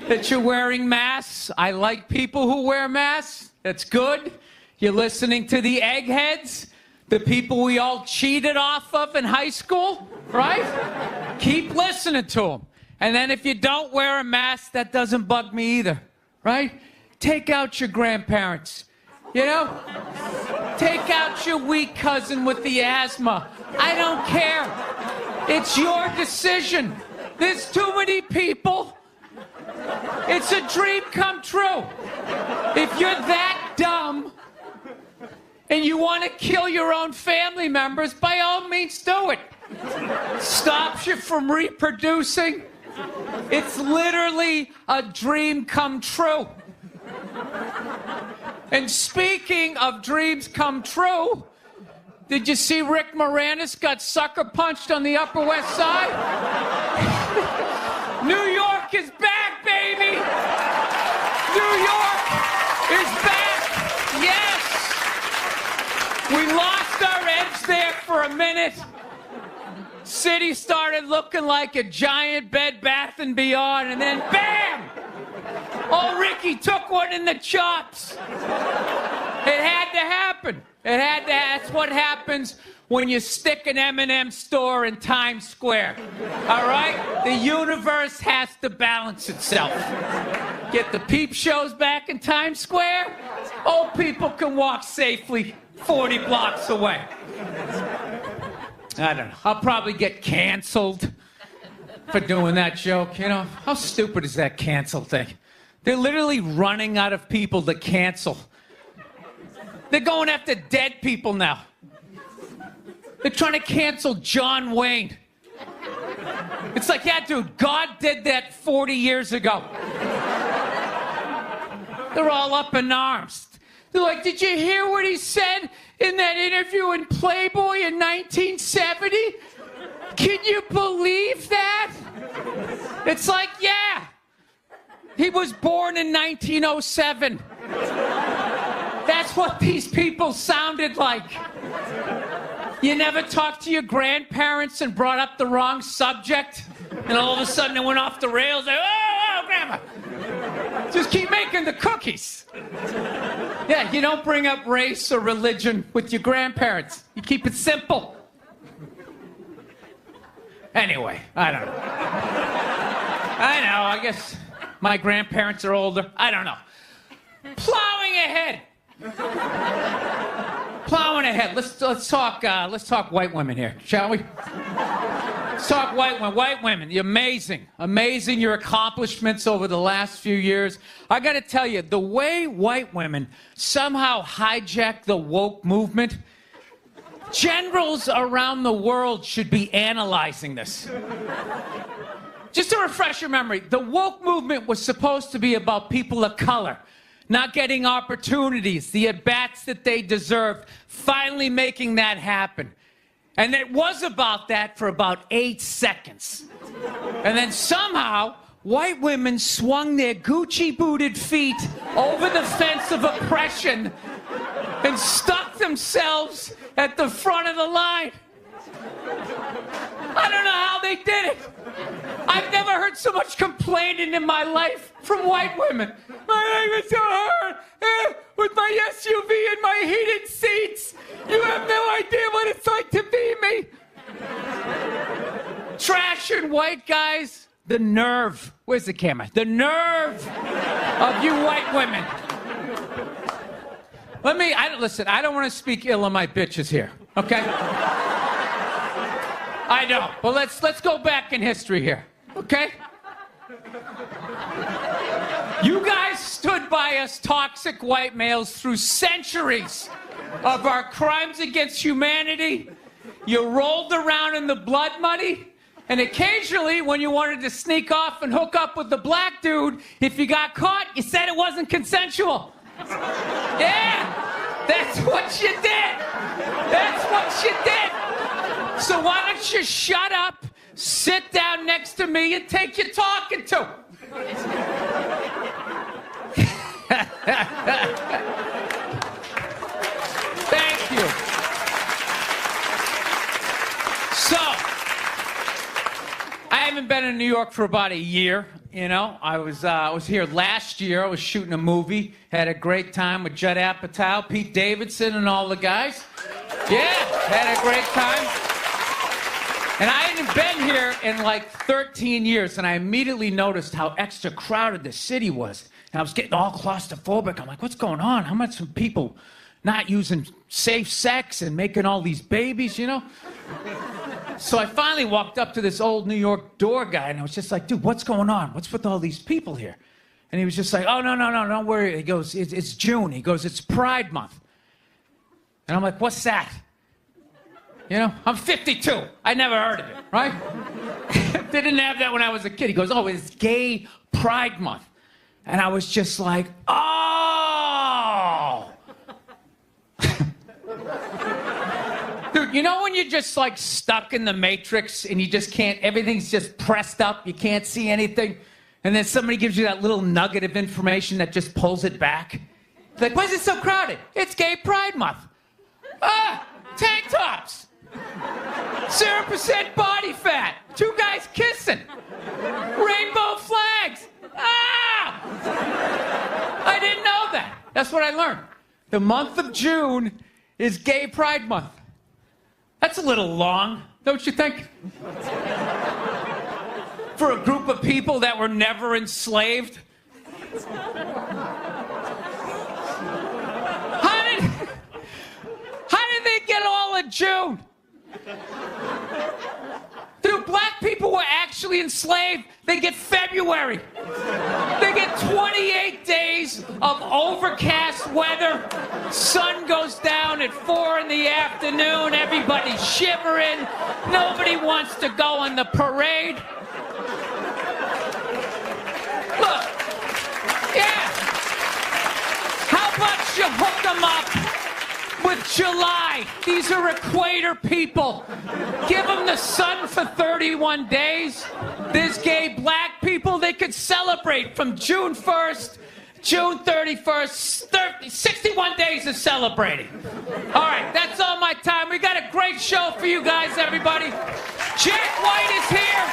that you're wearing masks. I like people who wear masks. That's good. You're listening to the eggheads, the people we all cheated off of in high school, right? Keep listening to them. And then if you don't wear a mask, that doesn't bug me either, right? Take out your grandparents, you know? Take out your weak cousin with the asthma. I don't care. It's your decision. There's too many people. It's a dream come true. If you're that dumb and you want to kill your own family members, by all means do it. Stops you from reproducing. It's literally a dream come true. And speaking of dreams come true, did you see Rick Moranis got sucker punched on the Upper West Side? New York is back, baby! New York is back! Yes! We lost our edge there for a minute. City started looking like a giant Bed Bath & Beyond, and then bam! Oh, Ricky took one in the chops. It had to happen. That's what happens when you stick an M&M store in Times Square. All right? The universe has to balance itself. Get the peep shows back in Times Square. Old people can walk safely 40 blocks away. I don't know. I'll probably get canceled for doing that joke. You know, how stupid is that cancel thing? They're literally running out of people to cancel. They're going after dead people now. They're trying to cancel John Wayne. It's like, yeah, dude, God did that 40 years ago. They're all up in arms. They're like, did you hear what he said in that interview in Playboy in 1970? Can you believe that? It's like, yeah. He was born in 1907. That's what these people sounded like. You never talked to your grandparents and brought up the wrong subject, and all of a sudden it went off the rails. Like, oh, Grandma, just keep making the cookies. Yeah, you don't bring up race or religion with your grandparents. You keep it simple. Anyway, I don't know. I guess my grandparents are older. I don't know. Plowing ahead. Plowing ahead. Let's talk white women here, shall we? Let's talk white women. White women, you're amazing. Amazing, your accomplishments over the last few years. I got to tell you, the way white women somehow hijacked the woke movement, generals around the world should be analyzing this. Just to refresh your memory, the woke movement was supposed to be about people of color not getting opportunities, the at-bats that they deserved, finally making that happen. And it was about that for about 8 seconds. And then somehow, white women swung their Gucci-booted feet over the fence of oppression and stuck themselves at the front of the line. I don't know how they did it. I've never heard so much complaining in my life from white women. My life is so hard. With my SUV and my heated seats. You have no idea what it's like to be me. Trashing white guys. The nerve. Where's the camera? The nerve of you white women. Listen, I don't want to speak ill of my bitches here, okay? I know, but let's go back in history here, okay? You guys stood by us toxic white males through centuries of our crimes against humanity. You rolled around in the blood money, and occasionally when you wanted to sneak off and hook up with the black dude, if you got caught, you said it wasn't consensual. Yeah, that's what you did. That's what you did. So why don't you shut up, sit down next to me, and take your talking to? Thank you. So, I haven't been in New York for about a year. You know, I was here last year. I was shooting a movie. Had a great time with Judd Apatow, Pete Davidson, and all the guys. Yeah, had a great time. And I hadn't been here in like 13 years, and I immediately noticed how extra crowded the city was. And I was getting all claustrophobic. I'm like, what's going on? How much are people not using safe sex and making all these babies, you know? So I finally walked up to this old New York door guy, and I was just like, dude, what's going on? What's with all these people here? And he was just like, oh, no, don't worry. He goes, it's June. He goes, it's Pride Month. And I'm like, what's that? You know, I'm 52. I never heard of it, right? Didn't have that when I was a kid. He goes, oh, it's Gay Pride Month. And I was just like, oh. Dude, you know when you're just like stuck in the Matrix and you just can't, everything's just pressed up, you can't see anything, and then somebody gives you that little nugget of information that just pulls it back? It's like, why is it so crowded? It's Gay Pride Month. Tank tops. 0% body fat. 2 guys kissing. Rainbow flags. I didn't know that. That's what I learned. The month of June is Gay Pride Month. That's a little long, don't you think? For a group of people that were never enslaved. How did they get all of June? Dude, black people were actually enslaved. They get February. They get 28 days of overcast weather. Sun goes down at 4 in the afternoon. Everybody's shivering. Nobody wants to go on the parade. Look, yeah. How about you hook them up with July? These are equator people. Give them the sun for 31 days. There's gay black people. They could celebrate from June 1st, June 31st, 61 days of celebrating. All right, that's all my time. We got a great show for you guys, everybody. Jack White is here.